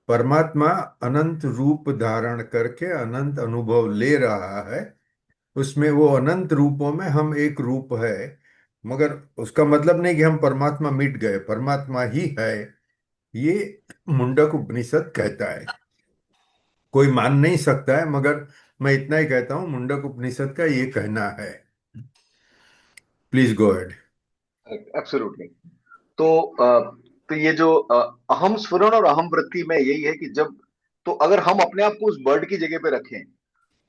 परमात्मा अनंत रूप धारण करके अनंत अनुभव ले रहा है, उसमें वो अनंत रूपों में हम एक रूप है, मगर उसका मतलब नहीं कि हम परमात्मा मिट गए, परमात्मा ही है, ये मुंडक उपनिषद कहता है। कोई मान नहीं सकता है, मगर मैं इतना ही कहता हूं, मुंडक उपनिषद का ये कहना है। Please go ahead. एब्सोल्युटली। तो तो ये जो अहम स्फुरण और अहम वृत्ति में यही है कि जब, तो अगर हम अपने आप को उस बर्ड की जगह पे रखें,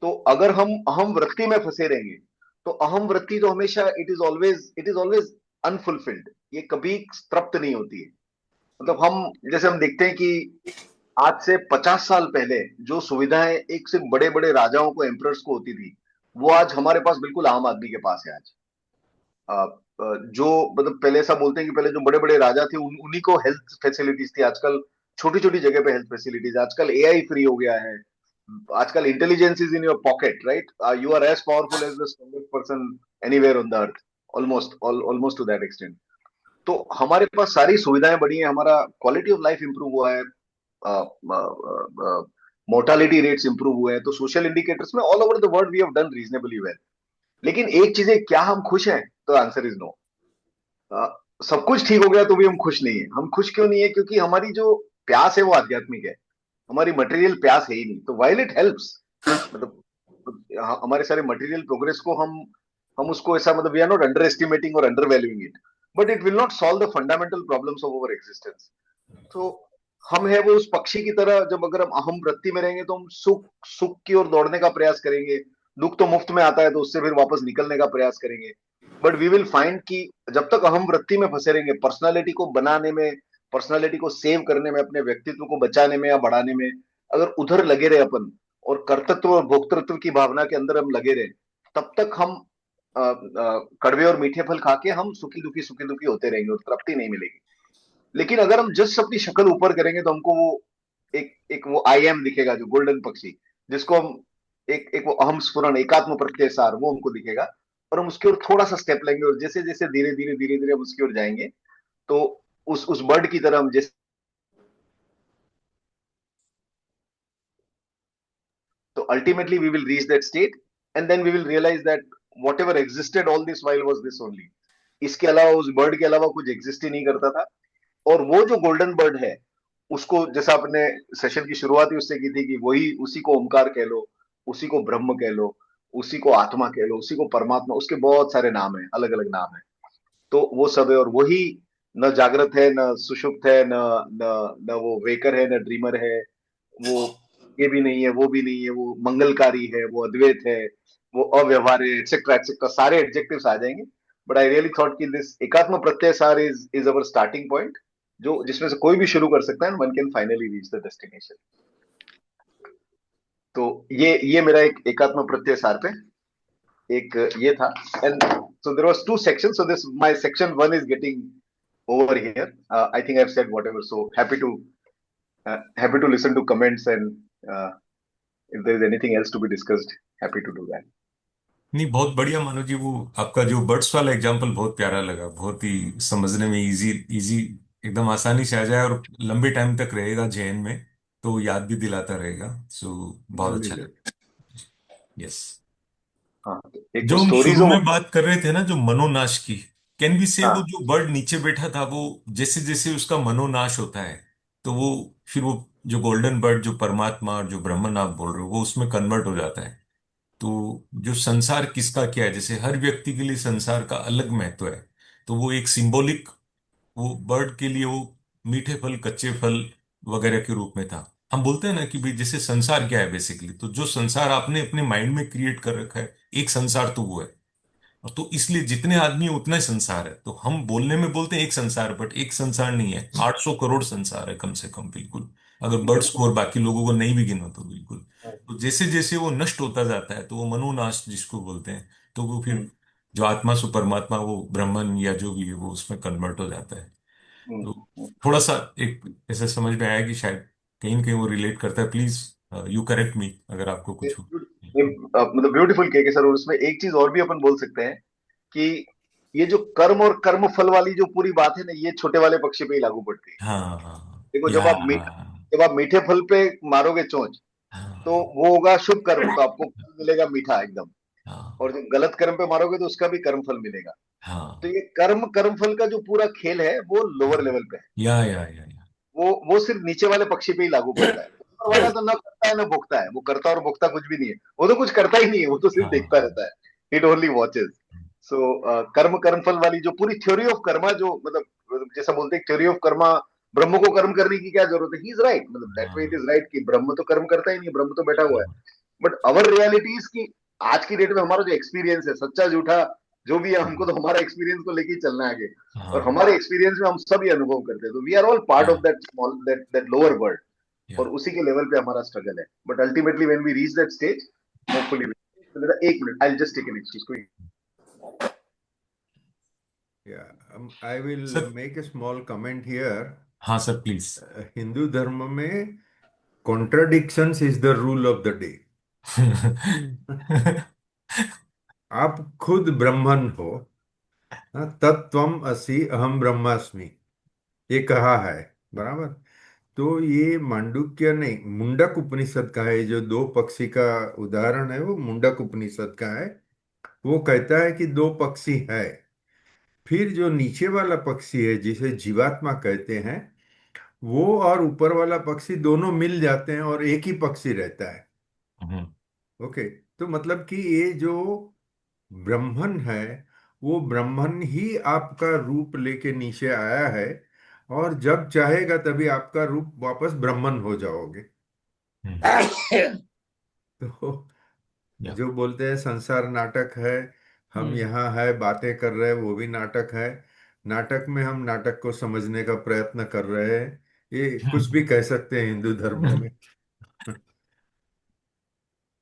तो अगर हम अहम वृत्ति में फंसे रहेंगे, तो अहम वृत्ति तो हमेशा इट इज ऑलवेज अनफुलफिल्ड, ये कभी तृप्त नहीं होती है। मतलब हम, जैसे हम देखते हैं कि आज से 50 साल पहले जो सुविधाएं एक सिर्फ बड़े बड़े राजाओं को, एम्परर्स को होती थी, वो आज हमारे पास बिल्कुल आम आदमी के पास है आज। जो मतलब पहले ऐसा बोलते हैं कि पहले जो बड़े बड़े राजा थे उन्हीं को हेल्थ फैसिलिटीज थी, आजकल छोटी छोटी जगह पे हेल्थ फैसिलिटीज, आजकल एआई फ्री हो गया है, आजकल intelligence is in your pocket, right? You are as powerful as the strongest person anywhere on the earth, almost to that extent. तो हमारे पास सारी सुविधाएं बढ़ी हैं, हमारा क्वालिटी ऑफ लाइफ इंप्रूव हुआ है, मोर्टालिटी रेट्स इंप्रूव हुए हैं, तो सोशल इंडिकेटर्स में all over the world we have done reasonably well. लेकिन एक चीज है, क्या हम खुश हैं? तो आंसर इज नो। सब कुछ ठीक हो गया तो भी हम खुश नहीं है। हम खुश क्यों नहीं है? क्योंकि हमारी जो प्यास है वो आध्यात्मिक है, हमारी मटेरियल प्यास है ही नहीं। तो वाइल इट हेल्प्स, मतलब हमारे सारे मटेरियल प्रोग्रेस को हम उसको ऐसा, मतलब we are not underestimating और undervaluing it, but it will not solve the fundamental problems of our existence. तो हम है वो उस पक्षी की तरह, जब अगर हम अहम वृत्ति में रहेंगे तो हम सुख सुख की ओर दौड़ने का प्रयास करेंगे, दुख तो मुफ्त में आता है तो उससे फिर वापस निकलने का प्रयास करेंगे। बट वी विल फाइंड कि जब तक अहम वृत्ति में फंसे रहेंगे, पर्सनालिटी को बनाने में, पर्सनालिटी को सेव करने में, अपने व्यक्तित्व को बचाने में या बढ़ाने में, अगर उधर लगे रहे अपन, और कर्तृत्व और भोक्तृत्व की भावना के अंदर हम लगे रहे, तब तक हम कड़वे और मीठे फल खा के हम सुखी दुखी होते रहेंगे और तृप्ति नहीं मिलेगी। लेकिन अगर हम जस्ट अपनी शक्ल ऊपर करेंगे तो हमको वो एक एक वो आई एम दिखेगा, जो गोल्डन पक्षी, जिसको हम एक वो अहम स्फुरण, एकात्म प्रत्यय सार, वो हमको दिखेगा। और हम उसकी ओर थोड़ा सा स्टेप लेंगे, और जैसे जैसे धीरे धीरे हम उसकी ओर जाएंगे, तो उस बर्ड की तरह हम जैसे, तो ultimately we will reach that state, and then we will realise that whatever existed all this while was this only. इसके अलावा, उस बर्ड के अलावा कुछ एग्जिस्ट ही नहीं करता था। और वो जो गोल्डन बर्ड है, उसको, जैसा आपने सेशन की शुरुआत ही उससे की थी, कि वही, उसी को ओमकार कह लो, उसी को ब्रह्म कह लो, उसी को आत्मा कह लो, उसी को परमात्मा, उसके बहुत सारे नाम है, अलग अलग नाम है। तो वो सब है, और वही न जागृत है, न सुषुप्त है, न न न वो वेकर है, न ड्रीमर है। वो ये भी नहीं है, वो भी नहीं है, वो मंगलकारी है, वो अद्वैत है, वो अव्यवहार्य है, एक्सेट्रा सारे एडजेक्टिव्स आ जाएंगे। बट आई रियली थॉट कि दिस एकात्म प्रत्यय सार इज अवर स्टार्टिंग पॉइंट, जो जिसमें से कोई भी शुरू कर सकता है, one can finally reach the destination. तो ये मेरा एक एकात्म प्रत्यय सार पे एक ये था। And so there was two section, so this my section one is getting over here. I think I've said whatever. So happy to listen to comments, and if there is anything else to be discussed, happy to do that. नहीं, बहुत बढ़िया मानो जी। वो आपका जो birds वाला example बहुत प्यारा लगा, बहुत ही समझने में इजी इजी, एकदम आसानी से आ जाए और लंबे टाइम तक रहेगा जहन में, तो याद भी दिलाता रहेगा। सो बहुत अच्छा लगा। यस। हाँ, एक वो जो हम शुरू स्टोरीज में बात कर रहे थे ना, जो मनोनाश की, कैन बी से, वो हाँ, जो बर्ड नीचे बैठा था, वो जैसे जैसे उसका मनोनाश होता है, तो वो फिर वो जो गोल्डन बर्ड, जो परमात्मा और जो ब्रह्मन आप बोल रहे हो, वो उसमें कन्वर्ट हो जाता है। तो जो संसार किसका क्या है, जैसे हर व्यक्ति के लिए संसार का अलग महत्व है, तो वो एक सिंबॉलिक, वो बर्ड के लिए वो मीठे फल, कच्चे फल, वगैरह के रूप में था। हम बोलते हैं ना कि भाई जैसे संसार क्या है बेसिकली, तो जो संसार आपने अपने माइंड में क्रिएट कर रखा है, एक संसार तो वो है। और तो इसलिए जितने आदमी हैं, उतना ही संसार है। तो हम बोलने में बोलते हैं एक संसार, बट एक संसार नहीं है, 800 करोड़ संसार है कम से कम, बिल्कुल। अगर बर्ड्स को और बाकी लोगों को नहीं भी गिनो तो बिल्कुल। तो जैसे जैसे वो नष्ट होता जाता है, तो वो मनोनाश जिसको बोलते हैं, तो वो फिर जो आत्मा सु परमात्मा, वो ब्रह्मन या जो भी है, वो उसमें कन्वर्ट हो जाता है। तो थोड़ा सा एक ऐसे समझ में आया कि शायद कहीं न कहीं वो रिलेट करता है। प्लीज यू करेक्ट मी अगर आपको कुछ हो। मतलब ब्यूटीफुल केक है सर। और उसमें एक चीज और भी अपन बोल सकते हैं कि ये जो कर्म और कर्म फल वाली जो पूरी बात है ना, ये छोटे वाले पक्षी पे ही लागू पड़ती है। हाँ हाँ देखो, या जब आप मीठे फल पे मारोगे चोंच, तो हाँ वो होगा शुभ कर्म, तो आपको फल मिलेगा मीठा एकदम। हाँ और जब गलत कर्म पे मारोगे तो उसका भी कर्म फल मिलेगा। तो हाँ ये कर्म कर्म फल का जो पूरा खेल है वो लोअर हाँ, लेवल पे है। या वो सिर्फ नीचे वाले पक्षी पे ही लागू पड़ता है। ऊपर वाला तो ना करता है ना भोगता है, वो करता और भोगता कुछ भी नहीं है, वो तो कुछ करता ही नहीं है, वो तो सिर्फ देखता हाँ रहता है। It only watches. सो कर्म कर्म फल वाली जो पूरी थ्योरी ऑफ कर्मा, जो मतलब जैसा बोलते हैं थ्योरी ऑफ कर्मा, ब्रह्म को कर्म करने की क्या जरूरत है, ही इज राइट, मतलब दैट वे इट इज हाँ राइट कि ब्रह्म तो कर्म करता ही नहीं, ब्रह्म तो बैठा हुआ है। बट अवर रियलिटी इज की आज की डेट में हमारा जो एक्सपीरियंस है, सच्चा झूठा जो भी है, हमको तो हमारा एक्सपीरियंस को लेके ही चलना है आगे। और हाँ हमारे एक्सपीरियंस में हम सब ये अनुभव करते हैं, तो we are all part of that small that lower world. या और उसी के लेवल पे हमारा स्ट्रगल है, but ultimately when we reach that stage, hopefully. एक minute, I just take an excuse. Yeah, I will sir. make a small comment here. हाँ sir please. Hindu धर्म में contradictions is the rule of the day. आप खुद ब्राह्मण हो, हाँ, तत्त्वम असि अहम ब्रह्मास्मि, ये कहा है, बराबर। तो ये मांडुक्य नहीं, मुंडक उपनिषद का है। जो दो पक्षी का उदाहरण है वो मुंडक उपनिषद का है। वो कहता है कि दो पक्षी है। फिर जो नीचे वाला पक्षी है जिसे जीवात्मा कहते हैं, वो और ऊपर वाला पक्षी दोनों मिल जाते हैं और एक ही पक्षी रहता है। ओके। तो मतलब कि ये जो ब्राह्मण है, वो ब्राह्मण ही आपका रूप लेके नीचे आया है। और जब चाहेगा तभी आपका रूप वापस ब्राह्मण हो जाओगे। तो या जो बोलते हैं संसार नाटक है, हम हम्म। यहाँ है बातें कर रहे हैं, वो भी नाटक है। नाटक में हम नाटक को समझने का प्रयत्न कर रहे हैं। ये कुछ भी कह सकते हैं हिंदू धर्म में।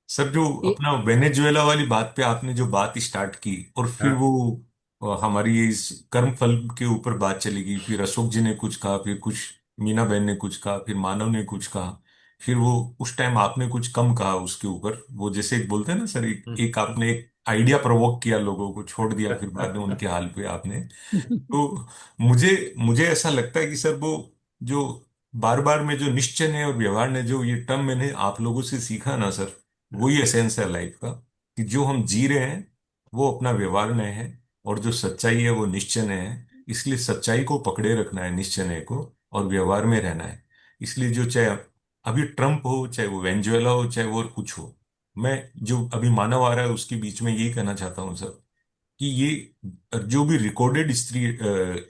सर, जो ये अपना वेनेजुएला वाली बात पे आपने जो बात स्टार्ट की, और फिर हाँ। वो हमारी ये इस कर्म फल के ऊपर बात चली गई, फिर अशोक जी ने कुछ कहा, फिर कुछ मीना बहन ने कुछ कहा, फिर मानव ने कुछ कहा, फिर वो उस टाइम आपने कुछ कम कहा उसके ऊपर। वो जैसे एक बोलते हैं ना सर, एक आपने एक आइडिया प्रवोक किया, लोगों को छोड़ दिया, फिर बाद में उनके हाल पे आपने। तो मुझे मुझे ऐसा लगता है कि सर वो जो बार बार में जो निश्चय ने और व्यवहार ने, जो ये टर्म मैंने आप लोगों से सीखा ना सर, वही एसेंस है लाइफ का। कि जो हम जी रहे हैं वो अपना व्यवहार में है, और जो सच्चाई है वो निश्चय में है। इसलिए सच्चाई को पकड़े रखना है, निश्चय को, और व्यवहार में रहना है। इसलिए जो चाहे अभी ट्रम्प हो, चाहे वो वेनेजुएला हो, चाहे वो और कुछ हो, मैं जो अभी मानव आ रहा है उसके बीच में यही कहना चाहता हूँ सर, कि ये जो भी रिकॉर्डेड हिस्ट्री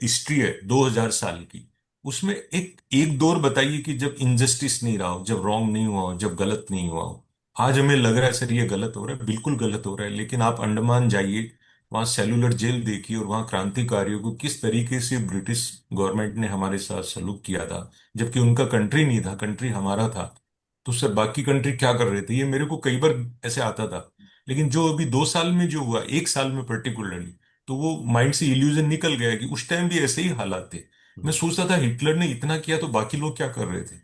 हिस्ट्री है 2000 साल की, उसमें एक एक दौर बताइए कि जब इनजस्टिस नहीं रहा हो, जब रॉन्ग नहीं हुआ हो, जब गलत नहीं हुआ हो। आज हमें लग रहा है सर ये गलत हो रहा है, बिल्कुल गलत हो रहा है, लेकिन आप अंडमान जाइए, वहाँ सेलुलर जेल देखिए, और वहाँ क्रांतिकारियों को किस तरीके से ब्रिटिश गवर्नमेंट ने हमारे साथ सलूक किया था, जबकि उनका कंट्री नहीं था, कंट्री हमारा था। तो सर बाकी कंट्री क्या कर रहे थे, ये मेरे को कई बार ऐसे आता था। लेकिन जो अभी 2 साल में जो हुआ, 1 साल में पर्टिकुलरली, तो वो माइंड से इल्यूजन निकल गया कि उस टाइम भी ऐसे ही हालात थे। मैं सोचता था हिटलर ने इतना किया तो बाकी लोग क्या कर रहे थे।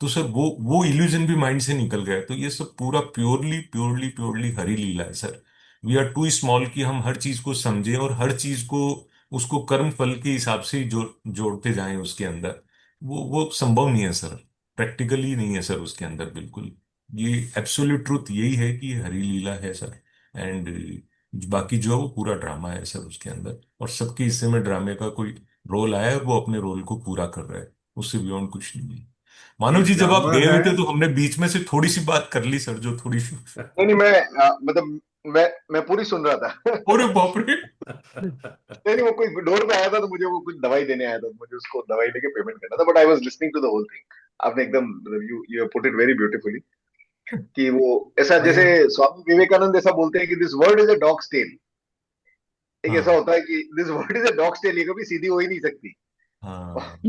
तो सर वो इल्यूजन भी माइंड से निकल गया। तो ये सब पूरा प्योरली प्योरली प्योरली हरी लीला है sir. We are too small कि हम हर चीज को समझें, और हर चीज को उसको कर्म फल के हिसाब से ही जोड़ते जाएं उसके अंदर। वो संभव नहीं है सर, प्रैक्टिकली नहीं है सर उसके अंदर, बिल्कुल। ये एब्सोल्यूट ट्रुथ यही है कि ये हरी लीला है सर। एंड बाकी जो है वो पूरा ड्रामा है सर उसके अंदर, और सबके हिस्से में ड्रामे का कोई रोल आया है, और वो अपने रोल को पूरा कर रहा है। उससे बियॉन्ड कुछ नहीं है। ये मानव जी, जब आप ड्रामा गए है। हुए थे तो हमने बीच में से थोड़ी सी बात कर ली सर, जो थोड़ी सी। नहीं नहीं, मतलब मैं पूरी सुन रहा था। अरे बाप रे। नहीं नहीं, वो कोई डोर पे आया था तो मुझे वो कुछ दवाई देने आया था, तो मुझे उसको दवाई लेके पेमेंट करना था, but I was listening to the whole thing. आपने एकदम, you you put it very beautifully, कि वो ऐसा जैसे हाँ स्वामी विवेकानंद ऐसा बोलते हैं कि this world is a dog's tail. एक ऐसा हाँ होता है कि this world is a dog's tail, ये कभी सीधी हो ही नहीं सकती। हाँ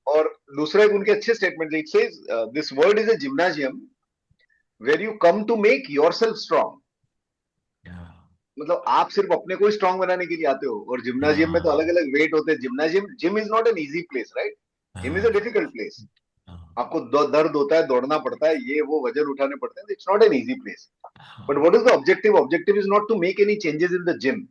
और दूसरा एक उनके अच्छे statement, it says this world is a gymnasium where you come to make yourself strong. मतलब आप सिर्फ अपने को ही स्ट्रांग बनाने के लिए आते हो, और जिम्नाजियम में तो अलग हाँ अलग वेट होते हैं। Gymnasium, gym is not an easy place, right? Gym is a हाँ डिफिकल्ट प्लेस। हाँ आपको दर्द होता है, दौड़ना पड़ता है, ये वो वजन उठाने पड़ते हैं, it's not an easy place. But हाँ what is the objective? Objective is not to make any changes in the gym,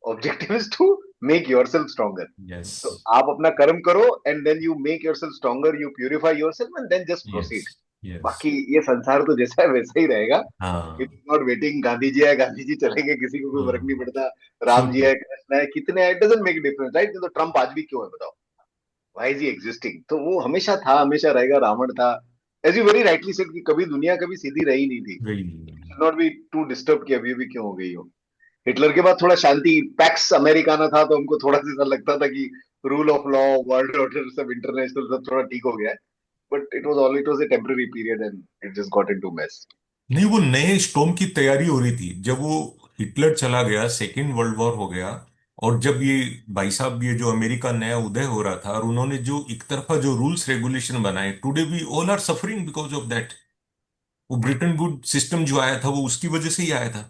objective is to make yourself stronger. Yes तो आप अपना कर्म करो, and then you make yourself stronger, you purify yourself, and then just yes proceed. Yes बाकी ये संसार तो जैसा है वैसा ही रहेगा। इट हाँ is not waiting, Gandhi ji आए गांधी जी चलेंगे, किसी को कोई फर्क नहीं हाँ पड़ता। ट्रू राम जी आए, कृष्ण आए, कितने आए, डजंट मेक डिफरेंस, राइट? तो ट्रम्प आज भी क्यों है बताओ? Why is he existing? तो वो हमेशा था, हमेशा रहेगा, रावण था। As you very rightly said कि कभी दुनिया कभी सीधी रही नहीं थी। वही नॉट बी टू डिस्टर्ब कि अभी भी क्यों हो गई हो। हिटलर के बाद थोड़ा शांति, पैक्स अमेरिकाना था, तो हमको थोड़ा सा लगता था कि rule of law, world order, सब इंटरनेशनल सब थोड़ा ठीक हो गया है। But it was a temporary period and it just got into mess. नहीं, वो नए स्टॉर्म की तैयारी हो रही थी जब वो हिटलर चला गया, सेकेंड वर्ल्ड वॉर हो गया। और जब ये भाई साहब, ये जो अमेरिका नया उदय हो रहा था, और उन्होंने जो एक तरफा जो रूल्स रेगुलेशन बनाए, today we all are suffering because of that. वो ब्रिटेन वुड सिस्टम जो आया था वो उसकी वजह से ही आया था।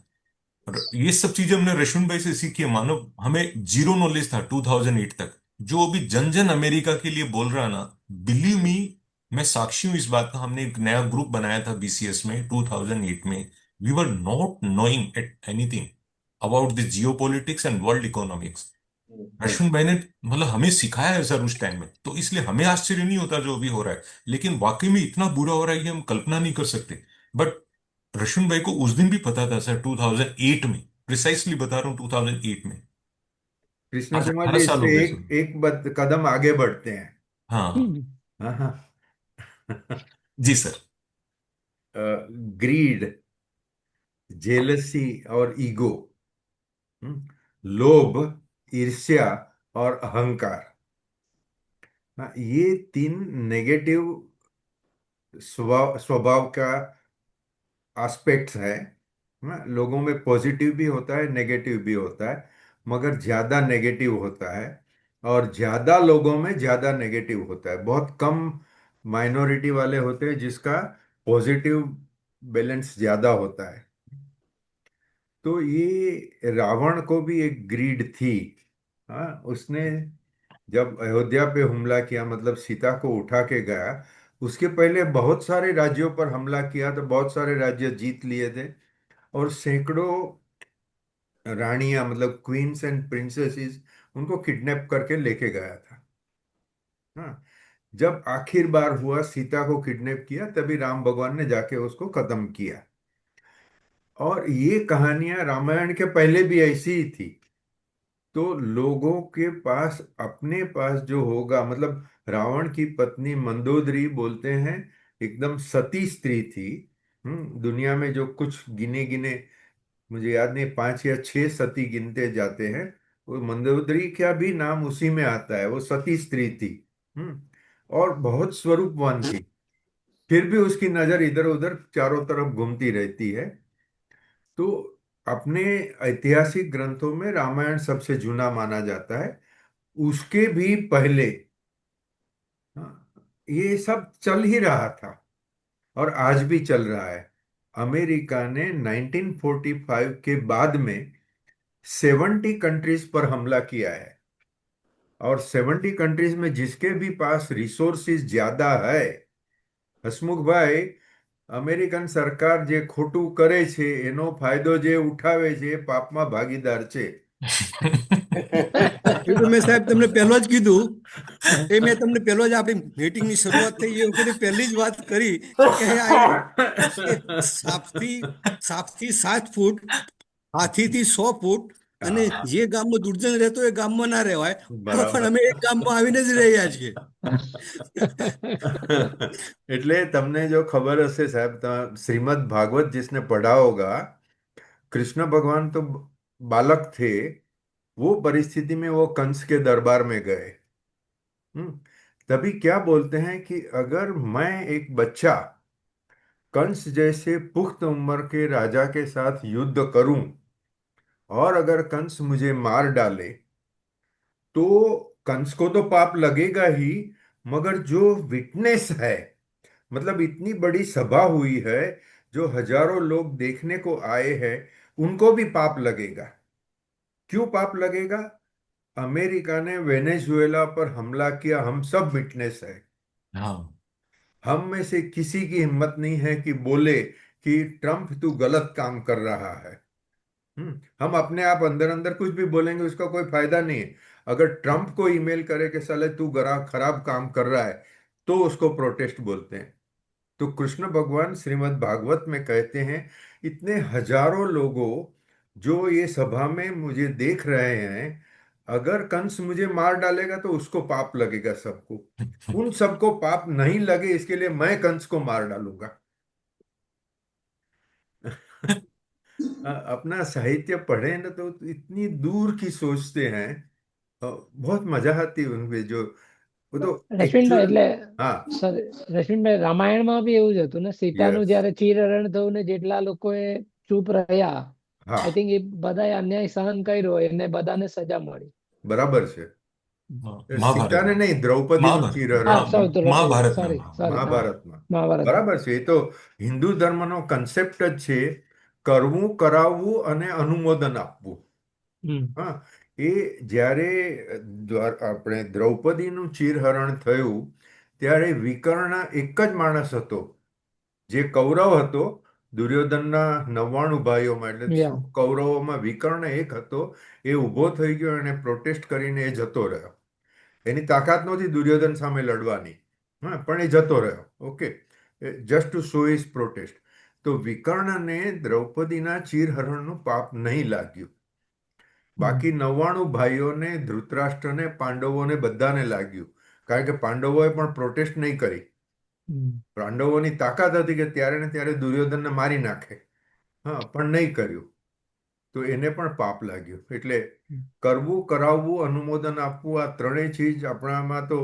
और ये सब चीजें हमने रश्मि भाई से सीखी है। मानो हमें जीरो नॉलेज था 2008 तक। जो अभी जन जन अमेरिका के लिए बोल रहा ना, बिलीव मी, मैं साक्षी हूं इस बात का। हमने एक नया ग्रुप बनाया था बीसीएस में 2008 में। We were not knowing at anything about this geopolitics and world economics. Ashwin भाई ने मतलब हमें सिखाया है सर उस टाइम में, तो इसलिए हमें आश्चर्य नहीं होता जो अभी हो रहा है। लेकिन वाकई में इतना बुरा हो रहा है कि हम कल्पना नहीं कर सकते। बट रश्विन भाई को उस दिन भी पता था सर, 2008 में, प्रिसाइसली बता रहा हूँ 2008 में। कृष्ण आज कुमार 18 जी, साल हो इससे गए सर। एक कदम आगे बढ़ते हैं। हाँ हाँ हाँ। जी सर। ग्रीड, जेलसी और ईगो, लोभ, ईर्ष्या और अहंकार। हाँ, ये तीन नेगेटिव स्वभाव स्वभाव का एस्पेक्ट्स है। हाँ, लोगों में पॉजिटिव भी होता है, नेगेटिव भी होता है, मगर ज्यादा नेगेटिव होता है। और ज्यादा लोगों में ज्यादा नेगेटिव होता है, बहुत कम माइनॉरिटी वाले होते हैं जिसका पॉजिटिव बैलेंस ज्यादा होता है। तो ये रावण को भी एक ग्रीड थी। हाँ, उसने जब अयोध्या पे हमला किया, मतलब सीता को उठा के गया, उसके पहले बहुत सारे राज्यों पर हमला किया, तो बहुत सारे राज्य जीत लिए थे। और सैकड़ों रानियां, मतलब क्वींस एंड प्रिंसेसेस, उनको किडनैप करके लेके गया था। हाँ, जब आखिर बार हुआ, सीता को किडनैप किया, तभी राम भगवान ने जाके उसको खत्म किया। और ये कहानियां रामायण के पहले भी ऐसी ही थी। तो लोगों के पास अपने पास जो होगा, मतलब रावण की पत्नी मंदोदरी बोलते हैं एकदम सती स्त्री थी। दुनिया में जो कुछ गिने गिने, मुझे याद नहीं, 5 या 6 सती गिनते जाते हैं, वो मंदोदरी का भी नाम उसी में आता है। वो सती स्त्री थी। हम्म और बहुत स्वरूपवान थी। फिर भी उसकी नजर इधर उधर चारों तरफ घूमती रहती है। तो अपने ऐतिहासिक ग्रंथों में रामायण सबसे जूना माना जाता है। उसके भी पहले, हाँ, ये सब चल ही रहा था और आज भी चल रहा है। अमेरिका ने 1945 के बाद में 70 कंट्रीज पर हमला किया है। और 70 कंट्रीज में जिसके भी पास रिसोर्सिस ज्यादा है, હસમુખ ભાઈ, અમેરિકન સરકાર જે ખોટું કરે છે એનો ફાયદો જે ઉઠાવે છે એ પાપમાં ભાગીદાર છે. એ તો મેં સાહેબ તમને પહેલો જ કીધું. એ મેં તમને પહેલો જ આપણી મીટિંગની શરૂઆત થઈ એ વખતે પહેલી જ વાત કરી કે એ સાપથી 7 ફૂટ, હાથીથી 100 ફૂટ, અને હા, જે ગામમાં દુર્જન રહેતો એ ગામમાં ના રહેવાય. પણ બરાબર. અમે એક ગામમાં આવીને જ રહ્યા છીએ. એટલે તમને જો खबर હશે साहब, श्रीमद् भागवत जिसने पढ़ा होगा, कृष्ण भगवान तो बालक थे। वो परिस्थिति में वो कंस के दरबार में गए। हम्म तभी क्या बोलते हैं कि अगर मैं एक बच्चा कंस जैसे पुख्त उम्र के राजा के साथ युद्ध करूं और अगर कंस मुझे मार डाले तो कंस को तो पाप लगेगा ही, मगर जो विटनेस है, मतलब इतनी बड़ी सभा हुई है, जो हजारों लोग देखने को आए हैं, उनको भी पाप लगेगा। क्यों पाप लगेगा? अमेरिका ने वेनेजुएला पर हमला किया, हम सब विटनेस है। हाँ। हम में से किसी की हिम्मत नहीं है कि बोले कि ट्रम्प तू गलत काम कर रहा है। हम अपने आप अंदर अंदर कुछ भी बोलेंगे, उसका कोई फायदा नहीं है। अगर ट्रम्प को ईमेल करे कि साले तू गरा खराब काम कर रहा है, तो उसको प्रोटेस्ट बोलते हैं। तो कृष्ण भगवान श्रीमद् भागवत में कहते हैं, इतने हजारों लोगों जो ये सभा में मुझे देख रहे हैं, अगर कंस मुझे मार डालेगा तो उसको पाप लगेगा सबको। उन सबको पाप नहीं लगे इसके लिए मैं कंस को मार डालूंगा। अपना साहित्य पढ़े ना तो इतनी दूर की सोचते हैं। बहुत मजा आती है उनपे, जो वो तो રશ્મિનભાઈ एक्चुअल। એટલે हाँ। sorry, રશ્મિનભાઈ રામાયણમાં બી એવું જ હતું ને, સીતાનું यस। જયારે ચીરહરણ થયું ને જેટલા લોકોએ ચૂપ રહ્યા, આઈ हाँ, થિંક એ બધાએ અન્યાય સહન કર્યો એને બધાને સજા મળી. बराबर છે। महाभारत सीता ने में। नहीं, द्रौपदीનું महाभारत, હા ચીરહરણ થયું महाभारत में, સોરી સોરી હા મહાભારતમાં। મહાભારતમાં. બરાબર છે, એ તો હિન્દુ ધર્મનો કન્સેપ્ટ જ છે, કરવું, કરાવવું અને અનુમોદન આપવું। હમ હા, એ જ્યારે આપણે દ્રૌપદીનું ચીરહરણ થયું, ત્યારે વિકર્ણ એક જ માણસ હતો, જે કૌરવ હતો। દુર્યોધનના 99 ભાઈઓમાં, એટલે યા કૌરવોમાં વિકર્ણ એક હતો। એ ઊભો થઈ ગયો, એને પ્રોટેસ્ટ કરીને એ જતો રહ્યો। એની તાકાત નહોતી દુર્યોધન સામે લડવાની, હા, પણ એ જતો રહ્યો। Okay, just to show his protest. તો વિકર્ણને દ્રૌપદીના ચીરહરણનું પાપ નહીં લાગ્યું। બાકી 99 ભાઈઓને, ધૃતરાષ્ટ્રને, પાંડવોને બધાને લાગ્યું, કારણ કે પાંડવોએ પણ પ્રોટેસ્ટ નહીં કરી। પાંડવોની તાકાત હતી કે ત્યારે ને ત્યારે દુર્યોધનને મારી નાખે, હા, પણ નહીં કર્યું, તો એને પણ પાપ લાગ્યું। એટલે કરવું, કરાવવું, અનુમોદન આપવું, આ ત્રણેય ચીજ આપણામાં તો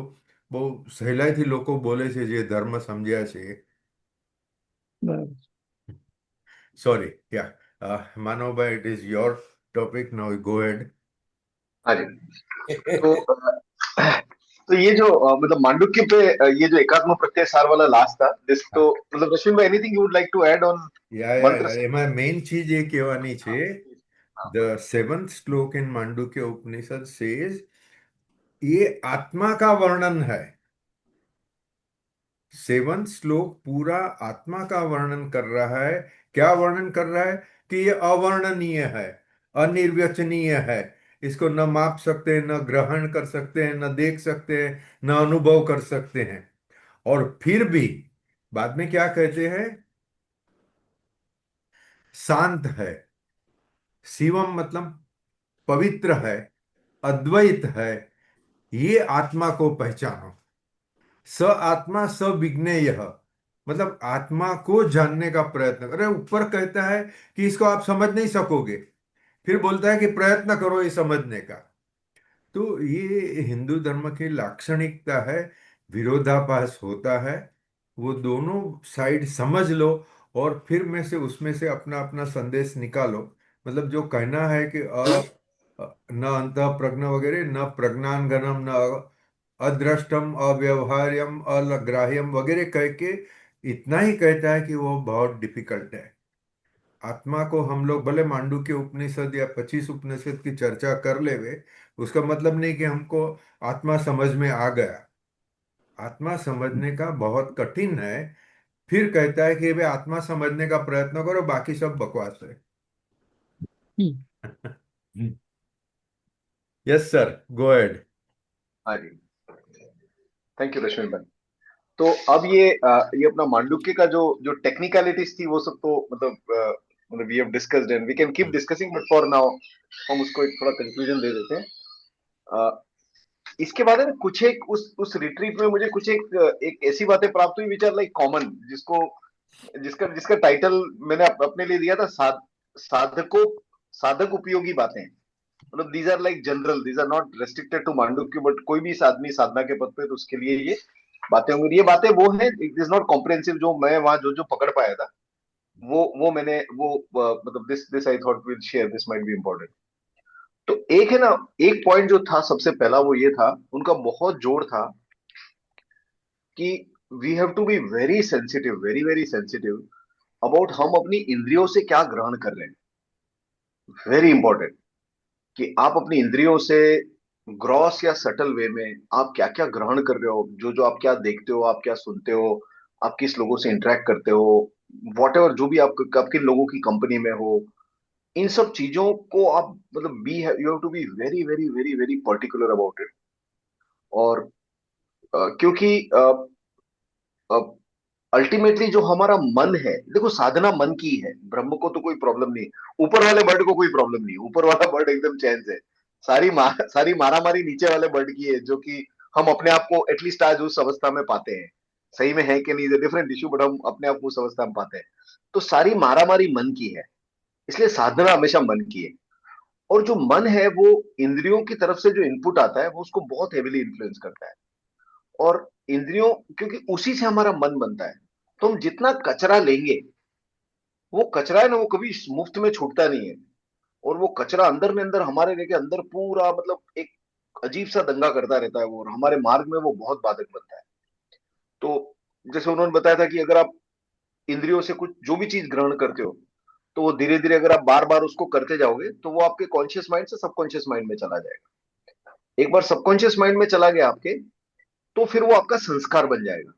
બહુ સહેલાઈથી લોકો બોલે છે, જે ધર્મ સમજ્યા છે। બરાબર. સોરી, યા માનવભાઈ, it is your topic now, go ahead. हाँ जी। तो तो ये जो मतलब मांडुक्य पे ये जो एकात्म प्रत्यय सार वाला लास्ट था, दिस तो मतलब रश्मिन भाई, anything you would like to add on mantra? એમાં મેઇન ચીજ એ કહેવાની છે, हाँ, द 7th श्लोक इन मांडुक्य उपनिषद सेज, ये आत्मा का वर्णन है। 7th श्लोक पूरा आत्मा का वर्णन कर रहा है। क्या वर्णन कर रहा है? कि ये अवर्णनीय है, अनिर्वचनीय है। इसको न माप सकते हैं, न ग्रहण कर सकते हैं, न देख सकते हैं, न अनुभव कर सकते हैं। और फिर भी बाद में क्या कहते हैं? शांत है, शिवम मतलब पवित्र है, अद्वैत है, ये आत्मा को पहचानो। स आत्मा स विज्ञेय, मतलब आत्मा को जानने का प्रयत्न। अरे ऊपर कहता है कि इसको आप समझ नहीं सकोगे, फिर बोलता है कि प्रयत्न करो ये समझने का। तो ये हिंदू धर्म की लाक्षणिकता है। विरोधाभास होता है, वो दोनों साइड समझ लो, और फिर में से उसमें से अपना अपना संदेश निकालो। मतलब जो कहना है कि न अंत प्रज्ञ वगैरह, न प्रज्ञानगणम, न अदृष्टम, अव्यवहार्यम, अग्राह्यम वगैरह कह के इतना ही कहता है कि वो बहुत डिफिकल्ट है। आत्मा को हम लोग भले मांडुक्य उपनिषद या 25 उपनिषद की चर्चा कर लेवे, उसका मतलब नहीं कि हमको आत्मा समझ में आ गया। आत्मा समझने का बहुत कठिन है। फिर कहता है कि भाई आत्मा समझने का प्रयत्न करो, बाकी सब बकवास है। Yes sir, go ahead. हाँ जी। थैंक यू रश्मिन भाई। तो अब ये अपना मांडुक्य का जो जो टेक्निकलिटीज थी वो सब तो मतलब we have discussed and we can keep discussing, but for now हम उसको एक थोड़ा कंक्लूजन दे देते हैं। इसके बाद है ना, कुछ एक उस रिट्रीट में मुझे कुछ एक ऐसी बातें प्राप्त हुई विच आर लाइक कॉमन, जिसको जिसका जिसका टाइटल मैंने अपने लिए दिया था, साधकों साधक उपयोगी बातें। मतलब these are like general, these are not restricted to Mandukya, but कोई भी आदमी साधना के पद पे तो उसके लिए ये बातें होंगी। ये बातें वो है, इट इज नॉट कॉम्प्रिहेंसिव, जो मैं वहां जो जो पकड़ पाया था वो मैंने वो मतलब this this I thought will share, this might be important. तो एक है ना, एक पॉइंट जो था सबसे पहला वो ये था, उनका बहुत जोर था कि we have to be very sensitive, very very sensitive about हम अपनी इंद्रियों से क्या ग्रहण कर रहे हैं। वेरी इंपॉर्टेंट कि आप अपनी इंद्रियों से ग्रॉस या सटल वे में आप क्या क्या ग्रहण कर रहे हो, जो जो आप क्या देखते हो, आप क्या सुनते हो, आप किस लोगों से इंटरेक्ट करते हो, वॉट एवर जो भी आप किन लोगों की कंपनी में हो, इन सब चीजों को आप मतलब be you have to be very very very very particular about it. और क्योंकि अल्टीमेटली जो हमारा मन है, देखो साधना मन की है, ब्रह्म को तो कोई प्रॉब्लम नहीं, ऊपर वाले बर्ड को कोई प्रॉब्लम नहीं, ऊपर वाला बर्ड एकदम चैन से। सारी मारामारी नीचे वाले बर्ड की है, जो कि हम अपने आप को एटलीस्ट आज उस अवस्था में पाते हैं। सही में है कि नहीं इज डिफरेंट इशू, बट हम अपने आप को उस अवस्था में पाते हैं। तो सारी मारामारी मन की है, इसलिए साधना हमेशा मन की है। और जो मन है वो इंद्रियों की तरफ से जो इनपुट आता है वो उसको बहुत हेविली इन्फ्लुएंस करता है। और इंद्रियों, क्योंकि उसी से हमारा मन बनता है, तो हम जितना कचरा लेंगे, वो कचरा है ना वो कभी मुफ्त में छूटता नहीं है। और वो कचरा अंदर में अंदर हमारे लेके अंदर पूरा मतलब एक अजीब सा दंगा करता रहता है वो, और हमारे मार्ग में वो बहुत बाधक बनता है। तो जैसे उन्होंने बताया था कि अगर आप इंद्रियों से कुछ जो भी चीज ग्रहण करते हो, तो वो धीरे धीरे अगर आप बार बार उसको करते जाओगे तो वो आपके कॉन्शियस माइंड से सबकॉन्शियस माइंड में चला जाएगा। एक बार सबकॉन्शियस माइंड में चला गया आपके, तो फिर वो आपका संस्कार बन जाएगा।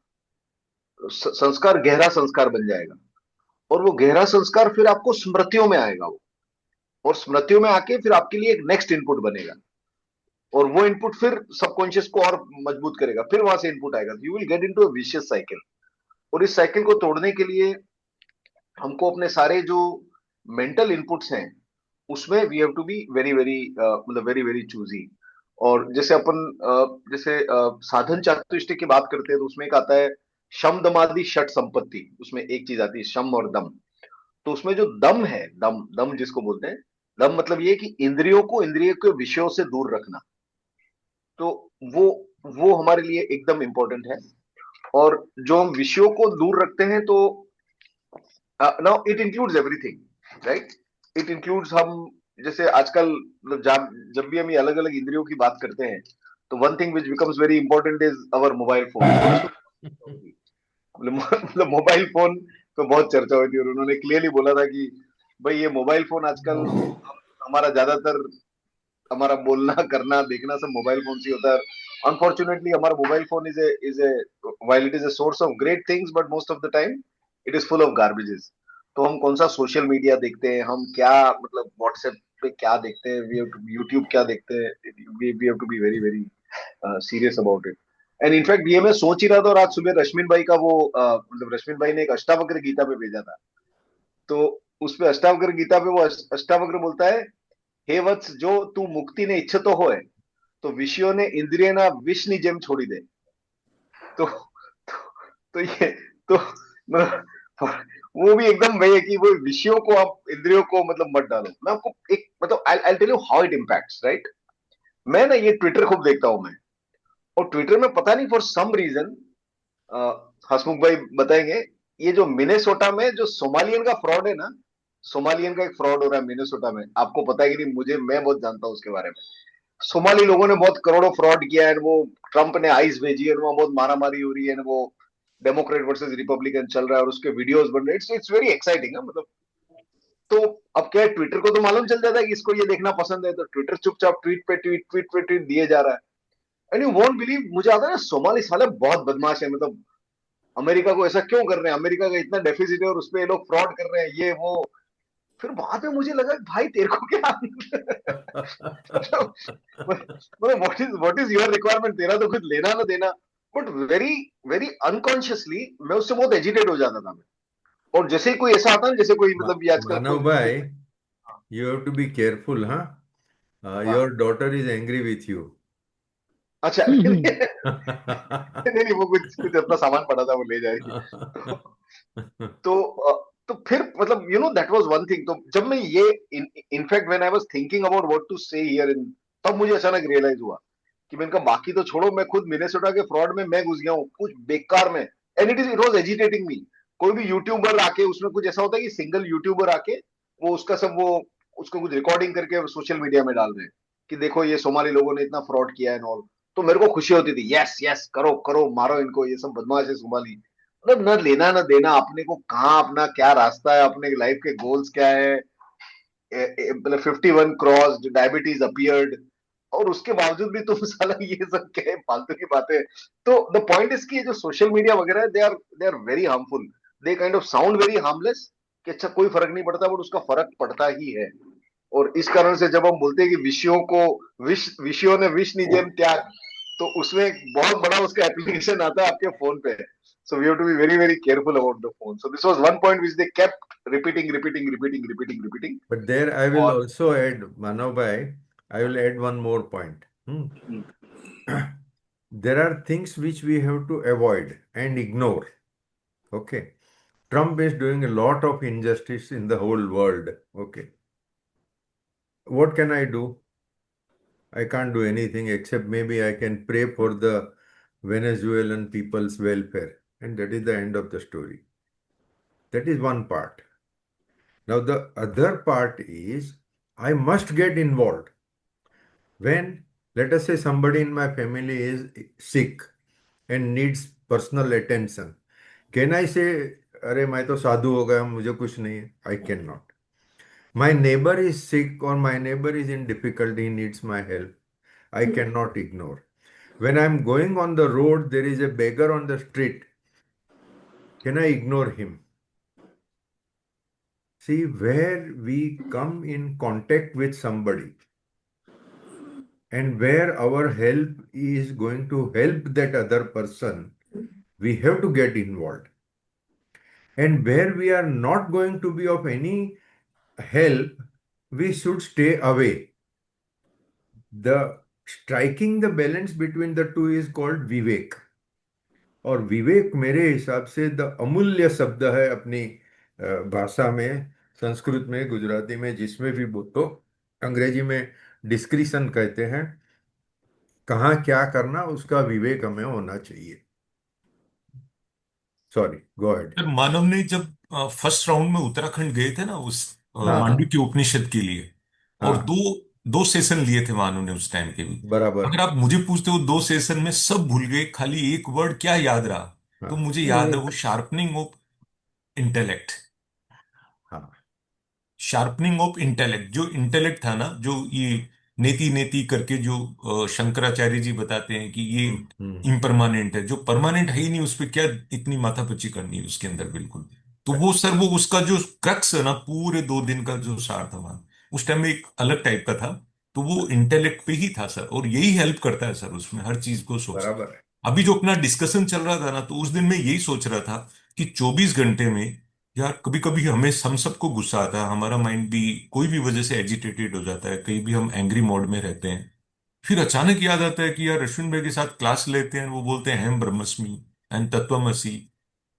संस्कार गहरा संस्कार बन जाएगा। और वो गहरा संस्कार फिर आपको स्मृतियों में आएगा वो, और स्मृतियों में आके फिर आपके लिए एक नेक्स्ट इनपुट बनेगा। और वो इनपुट फिर सबकॉन्शियस को और मजबूत करेगा, फिर वहां से इनपुट आएगा, you will get into a vicious cycle. और इस साइकिल को तोड़ने के लिए हमको अपने सारे जो मेंटल इनपुट्स हैं उसमें we have to be very very मतलब वेरी वेरी चूजी। और जैसे अपन जैसे साधन चातुष्ट की बात करते हैं तो उसमें एक आता है शम दमादि षट संपत्ति, उसमें एक चीज आती है शम और दम। तो उसमें जो दम है, दम दम जिसको बोलते हैं, दम मतलब ये है कि इंद्रियों को इंद्रिय के विषयों से दूर रखना। तो वो वो हमारे लिए एकदम इंपॉर्टेंट है। और जो हम विषयों को दूर रखते हैं तो now it includes everything, right. It includes हम जैसे आजकल मतलब जब भी हम ये अलग अलग इंद्रियों की बात करते हैं तो one thing which becomes very important is our mobile phone. और इसको मतलब मोबाइल फोन पे बहुत चर्चा हुई थी, और उन्होंने क्लियरली बोला था कि भाई ये मोबाइल फोन आजकल हमारा ज्यादातर हमारा बोलना करना देखना सब मोबाइल फोन से होता है। अनफॉर्चुनेटली हमारा mobile phone is a while it is a source of great things, but most of the time it is full of garbages. तो हम कौन सा सोशल मीडिया देखते हैं, हम क्या मतलब व्हाट्सएप पे क्या देखते हैं, वी हैव टू यूट्यूब क्या देखते हैं, we have to be very very serious about it. And in fact ये मैं सोच ही रहा था, और आज सुबह रश्मिन भाई का वो मतलब रश्मिन भाई ने एक अष्टावक्र गीता पे भेजा था। तो उसपे अष्टावक्र गीता पे वो अष्टावक्र बोलता है, हे वत्स जो तू मुक्ति ने इच्छतो होए तो विषयों ने इंद्रिय ना विष ની જેમ छोड़ी दे। तो तो ये तो मतलब वो भी एकदम वही है कि वो विषयों को आप इंद्रियों को मतलब मत डालो। मैं आपको एक मतलब I tell you how it impacts, right. मैं ना ये ट्विटर खूब देखता हूं मैं, और ट्विटर में पता नहीं फॉर सम रीजन, हसमुख भाई बताएंगे, ये जो मिनेसोटा में जो सोमालियन का फ्रॉड है ना, सोमालियन का एक फ्रॉड हो रहा है मिनेसोटा में, आपको पता है कि नहीं, मुझे मैं बहुत जानता हूं उसके बारे में। सोमाली लोगों ने बहुत करोड़ों फ्रॉड किया है, वो ट्रंप ने आइस भेजी है, वहां बहुत मारामारी हो रही है, वो डेमोक्रेट वर्सेस रिपब्लिकन चल रहा है और उसके वीडियोस बन रहे हैं। इट्स वेरी एक्साइटिंग है मतलब। तो अब क्या है, ट्विटर को तो मालूम चल जाता है कि इसको ये देखना पसंद है, तो ट्विटर चुपचाप ट्वीट दिए जा रहा है। एंड यू वोंट बिलीव, मुझे आता है ना सोमाली साले बहुत बदमाश है, मतलब अमेरिका को ऐसा क्यों कर रहे हैं, अमेरिका का इतना डेफिसिट है और उसपे ये लोग फ्रॉड कर रहे हैं ये वो। फिर बाद में मुझे लगा भाई तेरे को क्या मतलब व्हाट इज योर रिक्वायरमेंट, तेरा तो कुछ लेना ना देना। बट वेरी वेरी अनकॉन्शियसली मैं उससे बहुत एजिटेट हो जाता था मैं। और जैसे ही कोई ऐसा आता है ना, जैसे कोई मतलब ये आजकल मानव कोई भाई, you have to be careful. हाँ, हाँ your daughter is angry with you. अच्छा नहीं नहीं, वो कुछ कुछ अपना सामान पड़ा था वो ले जाएगी। तो तो फिर मतलब दैट वाज वन थिंग। तो जब मैं ये in fact when I was thinking about what to say here in, तब मुझे अचानक रियलाइज हुआ कि मैंने कहा बाकी तो छोड़ो, मैं खुद मिनेसोटा के फ्रॉड में मैं घुस गया हूँ कुछ बेकार में, एंड इट वाज एजिटेटिंग मी। कोई भी यूट्यूबर आके, उसमें कुछ ऐसा होता है कि सिंगल यूट्यूबर आके वो उसका सब वो उसको कुछ रिकॉर्डिंग करके सोशल मीडिया में डाल रहे हैं कि देखो ये सोमाली लोगों ने इतना फ्रॉड किया है ऑल। तो मेरे को खुशी होती थी, यस यस करो करो, मारो इनको, ये सब बदमाश है सोमाली। मतलब न लेना न देना, अपने को कहाँ, अपना क्या रास्ता है, अपने लाइफ के गोल्स क्या है। मतलब 51 क्रॉस, डायबिटीज अपियर्ड, और उसके बावजूद भी तुम साला ये सब क्या है, फालतू की बातें। तो द पॉइंट इज कि जो सोशल मीडिया वगैरह है, they are very harmful. They kind of sound very harmless कि अच्छा कोई फर्क नहीं पड़ता, बट उसका फर्क पड़ता ही है। और इस कारण से जब हम बोलते हैं कि विषयों को, विषयों ने विष निजेम त्याग, तो उसमें एक बहुत बड़ा उसका एप्लीकेशन आता है आपके फोन पे। So we have to be very, very careful about the phone. So this was one point which they kept repeating. But there I will और also add, Manav bhai, I will add one more point. There are things which we have to avoid and ignore. Okay. Trump is doing a lot of injustice in the whole world. Okay. What can I do? I can't do anything except maybe I can pray for the Venezuelan people's welfare. And that is the end of the story. That is one part. Now, the other part is I must get involved. When, let us say, somebody in my family is sick and needs personal attention, can I say, अरे मैं तो साधु हो गया, मुझे कुछ नहीं है? I cannot. My neighbor is sick or my neighbor is in difficulty, he needs my help. I cannot ignore. When I'm going on the road, there is a beggar on the street. Can I ignore him? See, where we come in contact with somebody and where our help is going to help that other person, we have to get involved. And where we are not going to be of any help, we should stay away. The striking the balance between the two is called विवेक. और विवेक मेरे हिसाब से the अमूल्य शब्द है अपनी भाषा में, संस्कृत में, गुजराती में, जिसमें भी बोलो, अंग्रेजी में डिस्क्रिशन कहते हैं। कहाँ क्या करना, उसका विवेक हमें होना चाहिए। Sorry, go ahead. फिर मानव ने जब फर्स्ट राउंड में उत्तराखंड गए थे ना, उस हाँ हाँ मांडुक्य उपनिषद के लिए, और हाँ, दो दो सेशन लिए थे मानव ने उस टाइम के भी। बराबर। अगर आप मुझे पूछते हो दो सेशन में सब भूल गए, खाली एक वर्ड क्या याद रहा, तो हाँ मुझे याद है वो विवेक। Sharpening of intellect. हाँ। शार्पनिंग ऑफ इंटेलेक्ट, जो इंटेलेक्ट था ना, जो ये नेति नेति करके जो शंकराचार्य जी बताते हैं कि ये हम्म। इम्परमानेंट है, जो परमानेंट है ही नहीं, उस पर क्या इतनी माथापच्ची करनी है उसके अंदर, बिल्कुल। तो वो सर, वो उसका जो क्रक्स है ना, पूरे 2 दिन का जो सार था वहां, उस टाइम में एक अलग टाइप का था। तो वो इंटेलेक्ट पे ही था सर, और यही हेल्प करता है सर उसमें हर चीज को सोचना। बराबर है। अभी जो अपना डिस्कशन चल रहा था ना, तो उस दिन मैं यही सोच रहा था कि 24 घंटे में, यार कभी कभी हमें हम सबको गुस्सा आता है, हमारा माइंड भी कोई भी वजह से एजिटेटेड हो जाता है, कहीं भी हम एंग्री मोड में रहते हैं। फिर अचानक याद आता है कि यार अश्विन भाई के साथ क्लास लेते हैं, वो बोलते हैं हम ब्रह्मस्मि एंड तत्वमसि।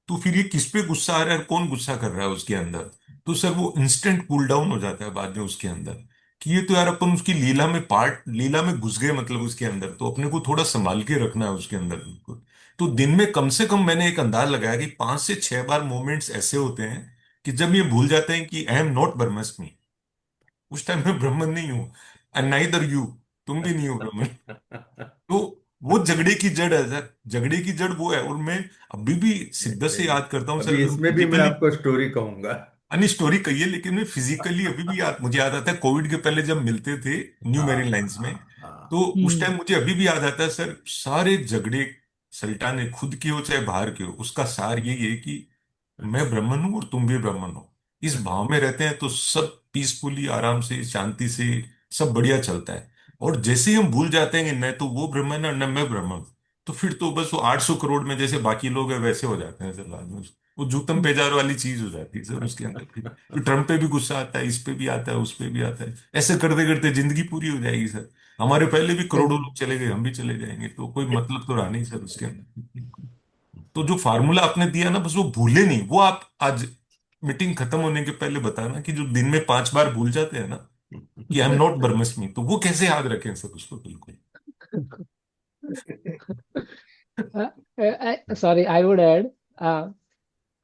तो फिर ये किस पे गुस्सा आ रहा है, कौन गुस्सा कर रहा है उसके अंदर? तो सर वो इंस्टेंट कूल डाउन हो जाता है बाद में उसके अंदर, कि ये तो यार अपन उसकी लीला में घुस गए, मतलब उसके अंदर तो अपने को थोड़ा संभाल के रखना है उसके अंदर, बिल्कुल। तो दिन में कम से कम मैंने एक अंदाज लगाया कि 5 से 6 बार मोमेंट्स ऐसे होते हैं कि जब ये भूल जाते हैं कि आई एम नॉट ब्रह्मस्मि, उस टाइम में ब्राह्मण नहीं हूं, एंड नाइदर यू, तुम भी नहीं हो ब्राह्मण। तो वो झगड़े की जड़ है सर, झगड़े की जड़ वो है। और मैं अभी भी नहीं शिद्दत से नहीं, याद करता हूँ सर, अभी अगर इसमें भी मैं फिजिकली, आपको स्टोरी कहूंगा। अन्य स्टोरी कही है, लेकिन मैं फिजिकली अभी भी मुझे याद आता है कोविड के पहले जब मिलते थे न्यू हाँ मेरिन लाइंस में, हाँ हाँ। तो उस टाइम हम्म। मुझे अभी भी याद आता है सर, सारे झगड़े सल्टाने खुद के हो चाहे बाहर के हो, उसका सार यही है कि मैं ब्राह्मण हूं और तुम भी ब्राह्मण हो। इस भाव में रहते हैं तो सब पीसफुली, आराम से, शांति से सब बढ़िया चलता है। और जैसे ही हम भूल जाते हैं कि न तो वो ब्राह्मण है और न मैं ब्राह्मण, तो फिर तो बस वो 800 करोड़ में जैसे बाकी लोग हैं वैसे हो जाते हैं सर बाद में। वो जूतम पेजार वाली चीज हो जाती है सर उसके अंदर। फिर ट्रम्प पे भी गुस्सा आता है, इस पे भी आता है, उस पे भी आता है, ऐसे करते करते जिंदगी पूरी हो जाएगी सर। हमारे पहले भी करोड़ों लोग चले गए, हम भी चले जाएंगे, तो कोई मतलब तो रहा नहीं सर उसके अंदर। तो जो फार्मूला आपने दिया ना, बस वो भूले नहीं, वो आप आज मीटिंग खत्म होने के पहले बताना कि जो दिन में 5 बार भूल जाते हैं ना कि आई एम नॉट ब्रह्मस्मि, तो वो कैसे याद रखें सर उसको बिल्कुल। सॉरी, आई वुड ऐड,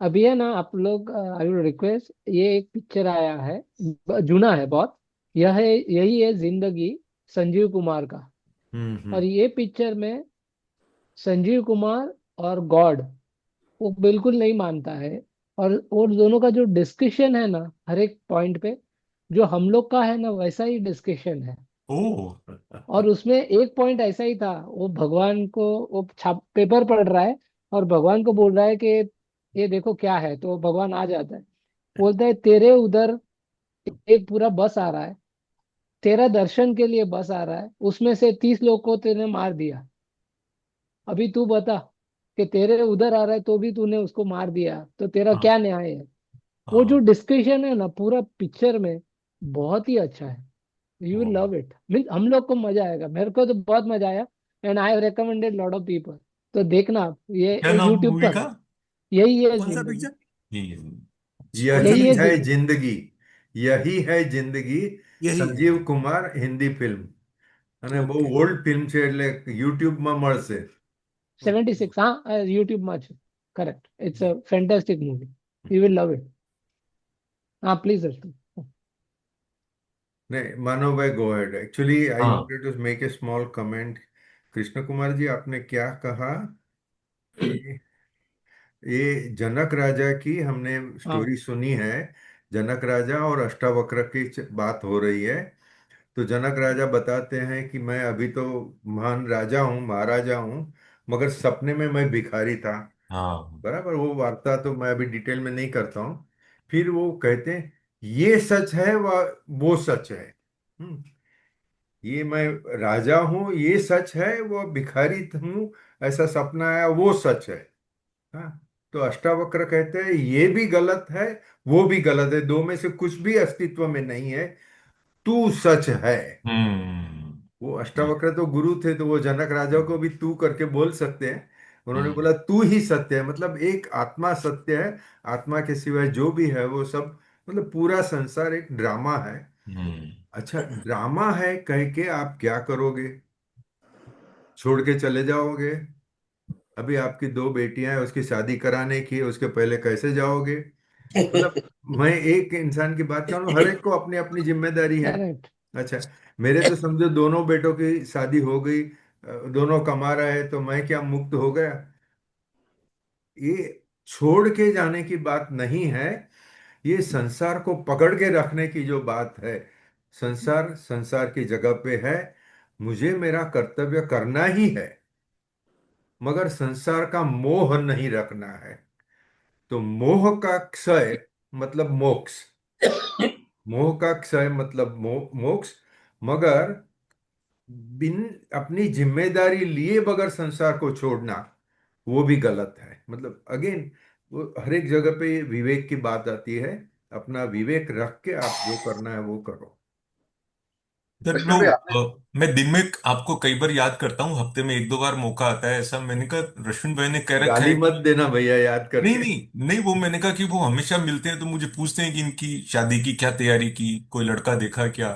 अभी है ना आप लोग, आई वुड रिक्वेस्ट, ये एक पिक्चर आया है, जुना है बहुत, यह है, यही है जिंदगी, संजीव कुमार का। हम्म। और ये पिक्चर में संजीव कुमार और गॉड, वो बिल्कुल नहीं मानता है। और दोनों का जो डिस्कशन है ना, हर एक पॉइंट पे, जो हम लोग का है ना वैसा ही डिस्कशन है। ओह। और उसमें एक पॉइंट ऐसा ही था, वो भगवान को, वो छाप पेपर पढ़ रहा है और भगवान को बोल रहा है कि ये देखो क्या है, तो भगवान आ जाता है, बोलता है तेरे उधर एक पूरा बस आ रहा है, तेरा दर्शन के लिए बस आ रहा है, उसमें से 30 लोग को तेने मार दिया। अभी तू बता कि तेरे उधर आ रहा है तो भी तूने उसको मार दिया, तो तेरा हाँ क्या न्याय है। वो जो हाँ। डिस्कशन है ना पूरा पिक्चर में, बहुत ही अच्छा है। यू विल हाँ। लव इट, मीन हम लोग को मजा आएगा, मेरे को तो बहुत मजा आया। And I have recommended lot of people, तो देखना आप, ये क्या नाम यूट्यूब मूवी पर का? है। यही है कौन सा जिंदगी, पिक्चर? यही है। यही यही है है जिंदगी, जिंदगी, यही है जिंदगी। यही है। संजीव कुमार हिंदी फिल्म અને બહુ ओके। ઓલ્ડ ફિલ્મ છે એટલે યુટ્યુબમાં મળશે. 76, हाँ यूट्यूब में, correct, it's a fantastic movie, you will love it. हाँ प्लीज अर्जुन। नहीं मानव भाई गो अहेड, एक्चुअली आई हाँ wanted to make a small comment. Krishna Kumar ji आपने क्या कहा कि ये जनक राजा की हमने हाँ स्टोरी सुनी है, जनक राजा और अष्टावक्र की बात हो रही है. तो जनक राजा बताते हैं कि मैं अभी तो महान राजा हूँ, महाराजा हूँ, मगर सपने में मैं भिखारी था. हाँ। बराबर, वो वार्ता तो मैं अभी डिटेल में नहीं करता हूँ. फिर वो कहते हैं ये सच है वो सच है. हम्म, ये मैं राजा हूँ ये सच है, वो भिखारी हूँ ऐसा सपना आया वो सच है. हाँ. तो अष्टावक्र कहते हैं ये भी गलत है वो भी गलत है, दो में से कुछ भी अस्तित्व में नहीं है, तू सच है. हम्म। वो अष्टावक्र तो गुरु थे, तो वो जनक राजा को भी तू करके बोल सकते हैं. उन्होंने हम्म। बोला तू ही सत्य है, मतलब एक आत्मा सत्य है, आत्मा के सिवाय जो भी है वो सब, मतलब पूरा संसार एक ड्रामा है. हम्म। अच्छा, ड्रामा है कह के आप क्या करोगे? छोड़ के चले जाओगे? अभी आपकी दो बेटियां हैं, उसकी शादी कराने की है, उसके पहले कैसे जाओगे? मतलब मैं एक इंसान की बात कर रहा हूँ, हर एक को अपनी अपनी जिम्मेदारी है. करेक्ट। अच्छा, मेरे तो समझो दोनों बेटों की शादी हो गई, दोनों कमा रहे हैं, तो मैं क्या मुक्त हो गया? ये छोड़ के जाने की बात नहीं है, ये संसार को पकड़ के रखने की जो बात है. संसार संसार की जगह पे है, मुझे मेरा कर्तव्य करना ही है, मगर संसार का मोह नहीं रखना है. तो मोह का क्षय मतलब मोक्ष, मोह का क्षय मतलब मोक्ष. मगर बिन अपनी जिम्मेदारी लिए बगैर संसार को छोड़ना वो भी गलत है. मतलब अगेन वो हर एक जगह पे विवेक की बात आती है, अपना विवेक रख के आप जो करना है वो करो. सर अश्विन भाई आपने, मैं दिन में आपको कई बार याद करता हूँ, हफ्ते में 1-2 बार मौका आता है ऐसा। मैंने कहा रश्मिन भाई ने कह रखा गाली है मत कि देना भैया याद नहीं करके. नहीं नहीं, वो मैंने कहा कि वो हमेशा मिलते हैं तो मुझे पूछते हैं कि इनकी शादी की क्या तैयारी की, कोई लड़का देखा क्या।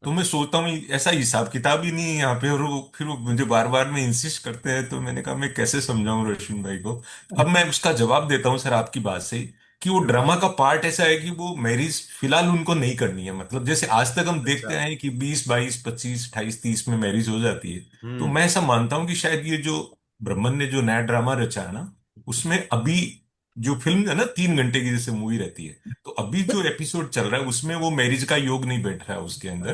तो मैं सोचता हूँ ऐसा हिसाब किताब ही नहीं है यहाँ पे, और वो फिर वो मुझे बार बार में इंसिस्ट करते हैं, तो मैंने कहा मैं कैसे समझाऊं रश्मिन भाई को। अब मैं उसका जवाब देता हूँ सर आपकी बात से, कि वो ड्रामा का पार्ट ऐसा है कि वो मैरिज फिलहाल उनको नहीं करनी है। मतलब जैसे आज तक हम अच्छा. देखते हैं कि 20, 22, 25, 28, 30 में मैरिज हो जाती है। तो हम्म. मैं ऐसा मानता हूँ कि शायद ये जो ब्रह्मन ने जो नया ड्रामा रचा है ना, उसमें अभी जो फिल्म है ना 3 घंटे की जैसे मूवी रहती है, तो अभी जो एपिसोड चल रहा है उसमें वो मैरिज का योग नहीं बैठ रहा है उसके अंदर।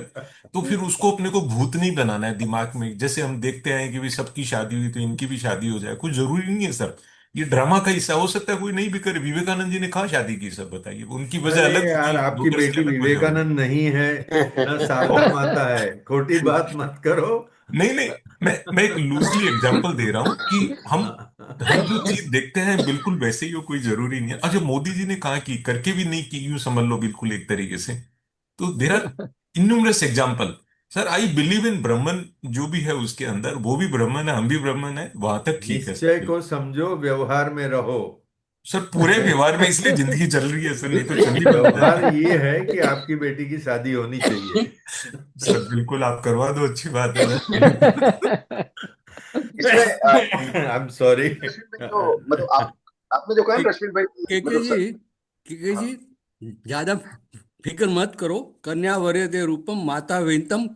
तो फिर उसको अपने को भूत नहीं बनाना है दिमाग में, जैसे हम देखते हैं कि भी सबकी शादी हुई तो इनकी भी शादी हो जाए, कुछ जरूरी नहीं है सर। ये ड्रामा का हिस्सा हो सकता है, कोई नहीं भी करे। विवेकानंद जी ने कहा शादी की, सब बताइए, उनकी वजह अरे अलग यार, होगी, आपकी डॉक्टर्स की बेटी अलग वजह होगी। विवेकानंद नहीं है ना, शारदा माता है, खोटी बात मत करो. नहीं नहीं, मैं एक लूजली एग्जांपल दे रहा हूं कि हम जो चीज देखते हैं बिल्कुल वैसे ही हो, कोई जरूरी नहीं है। अच्छा, मोदी जी ने कहा कि करके भी नहीं की, यूं समझ लो बिल्कुल एक तरीके से। तो there are numerous example. Sir I believe in Brahman, जो भी है उसके अंदर वो भी ब्राह्मण है, हम भी ब्राह्मण है, वहां तक ठीक है निश्चय सर। को समझो, व्यवहार में रहो. सर पूरे व्यवहार में इसलिए जिंदगी चल रही है सर, नहीं तो चल ही बंद व्यवहार है। ये है कि आपकी बेटी की शादी होनी चाहिए। सर बिल्कुल आप करवा दो, अच्छी बात है सर। इसमें आई एम सॉरी। रश्मि भाई जो मतलब आप आपने जो कहा के ना रश्मि भाई के मतलब जी, के हाँ जी, ज्यादा फिक्र मत करो। कन्या वरेदे रूपम माता वेंतम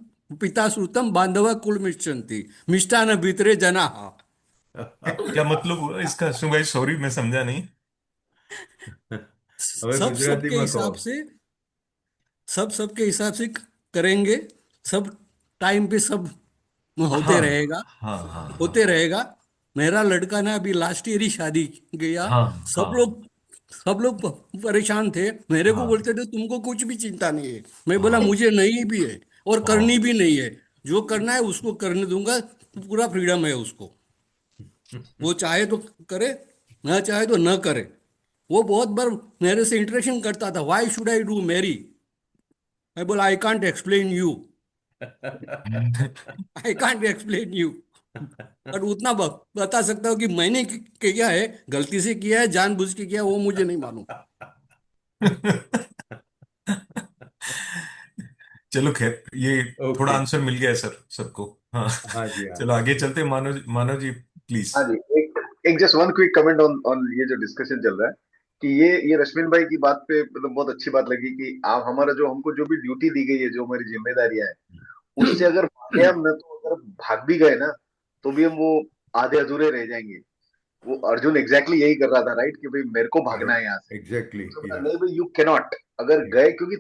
पिता श्रुतम बांधवा कुल मिष्ठन्ति मिष्टान भीतरे जना। क्या मतलब हुआ इसका अश्विन भाई, सॉरी मैं समझा नहीं। હવે सब सबके ગુજરાતીમાં કહો। हिसाब से, सब सबके हिसाब से करेंगे। सब टाइम पे सब होते हाँ रहेगा, हाँ हाँ हाँ होते रहेगा। मेरा लड़का ना अभी लास्ट ईयर ही शादी गया। हाँ सब हाँ लोग सब लोग परेशान थे, मेरे को हाँ बोलते थे तुमको कुछ भी चिंता नहीं है। मैं बोला हाँ मुझे नहीं भी है और करनी हाँ भी नहीं है। जो करना है उसको करने दूंगा, पूरा फ्रीडम है उसको। वो चाहे तो करे, ना चाहे तो न करे। वो बहुत बार मेरे से इंटरेक्शन करता था, why should I do marry. मैं बोला I can't explain you, I can't explain you. But उतना बता सकता हूँ कि मैंने किया है, गलती से किया है, जानबूझ के किया, वो मुझे नहीं मालूम। चलो खैर, ये थोड़ा ओके। आंसर मिल गया है सर सबको। हाँ। हाँ जी, हाँ। चलो आगे चलते हैं, मानव जी प्लीज। हाँ जी, एक एक just one quick comment on on ये जो डिस्कशन चल रहा है कि ये रश्मिन भाई की बात पे मतलब बहुत अच्छी बात लगी कि आप हमारा जो हमको जो भी ड्यूटी दी गई है, जो हमारी जिम्मेदारियां हैं, उससे अगर भागे हम न, तो अगर भाग भी गए ना तो भी हम वो आधे अधूरे रह जाएंगे। वो अर्जुन एग्जैक्टली यही कर रहा था, राइट, कि भाई मेरे को भागना है यहाँ से। एग्जैक्टली, तो बोला, या। नहीं भाई, यू कैनॉट। अगर गए, क्योंकि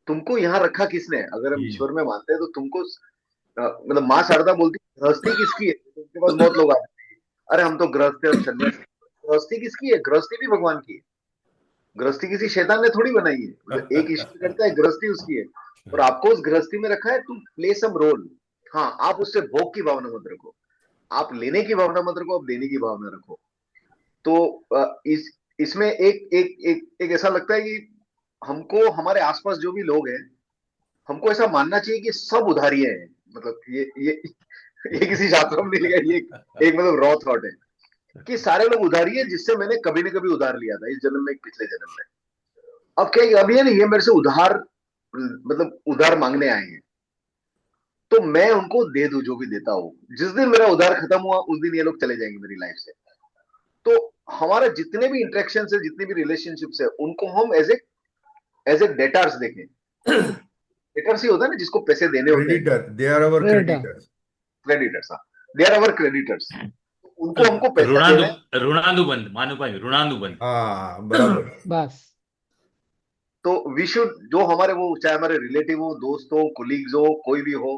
तुमको यहाँ रखा किसने? अगर हम ईश्वर में मानते हैं तो तुमको मतलब माँ शारदा बोलती है, गृहस्थी किसकी है? तो उनके पास बहुत लोग आते हैं, अरे हम तो गृहस्थ है, हम सन्यासी। गृहस्थी किसकी है? गृहस्थी भी भगवान की है। गृहस्थी किसी शैतान ने थोड़ी बनाई है। मतलब एक ईश्वर करता है, गृहस्थी उसकी है। और आपको उस गृहस्थी में रखा है टू प्ले सम रोल। हाँ, आप उससे भोग की भावना मत रखो, आप लेने की भावना मत रखो, आप देने की भावना रखो। तो इस इसमें एक एक एक एक ऐसा लगता है कि हमको हमारे आसपास जो भी लोग हैं, हमको ऐसा मानना चाहिए कि सब उधारिये हैं। मतलब ये किसी शास्त्र में नहीं लिखा है, ये एक मतलब रॉ थॉट है कि सारे लोग उधारी है, जिससे मैंने कभी न कभी उधार लिया था, इस जन्म में, पिछले जन्म में। अब क्या है, अब ये नहीं है मेरे से उधार, मतलब उधार मांगने आए हैं तो मैं उनको दे दूं जो भी देता हूं। जिस दिन मेरा उधार खत्म हुआ उस दिन ये लोग चले जाएंगे मेरी लाइफ से। तो हमारा जितने भी इंटरेक्शन है, जितनी भी रिलेशनशिप्स है, उनको हम एज ए डेटर्स देखें। डेटर्स ही होता है ना, जिसको पैसे देने होते हैं। Creditor, they are our creditor. Creditors. Creditors, हाँ, दे आर अवर क्रेडिटर्स। उनको हमको पैसा ऋणानु देना है। ऋणानुबंध, मानू भाई ऋणानुबंध। हाँ, बराबर। बस। तो वी शुड, जो हमारे वो, चाहे हमारे रिलेटिव हो, दोस्त हो, कोलीग्स हो, कोई भी हो,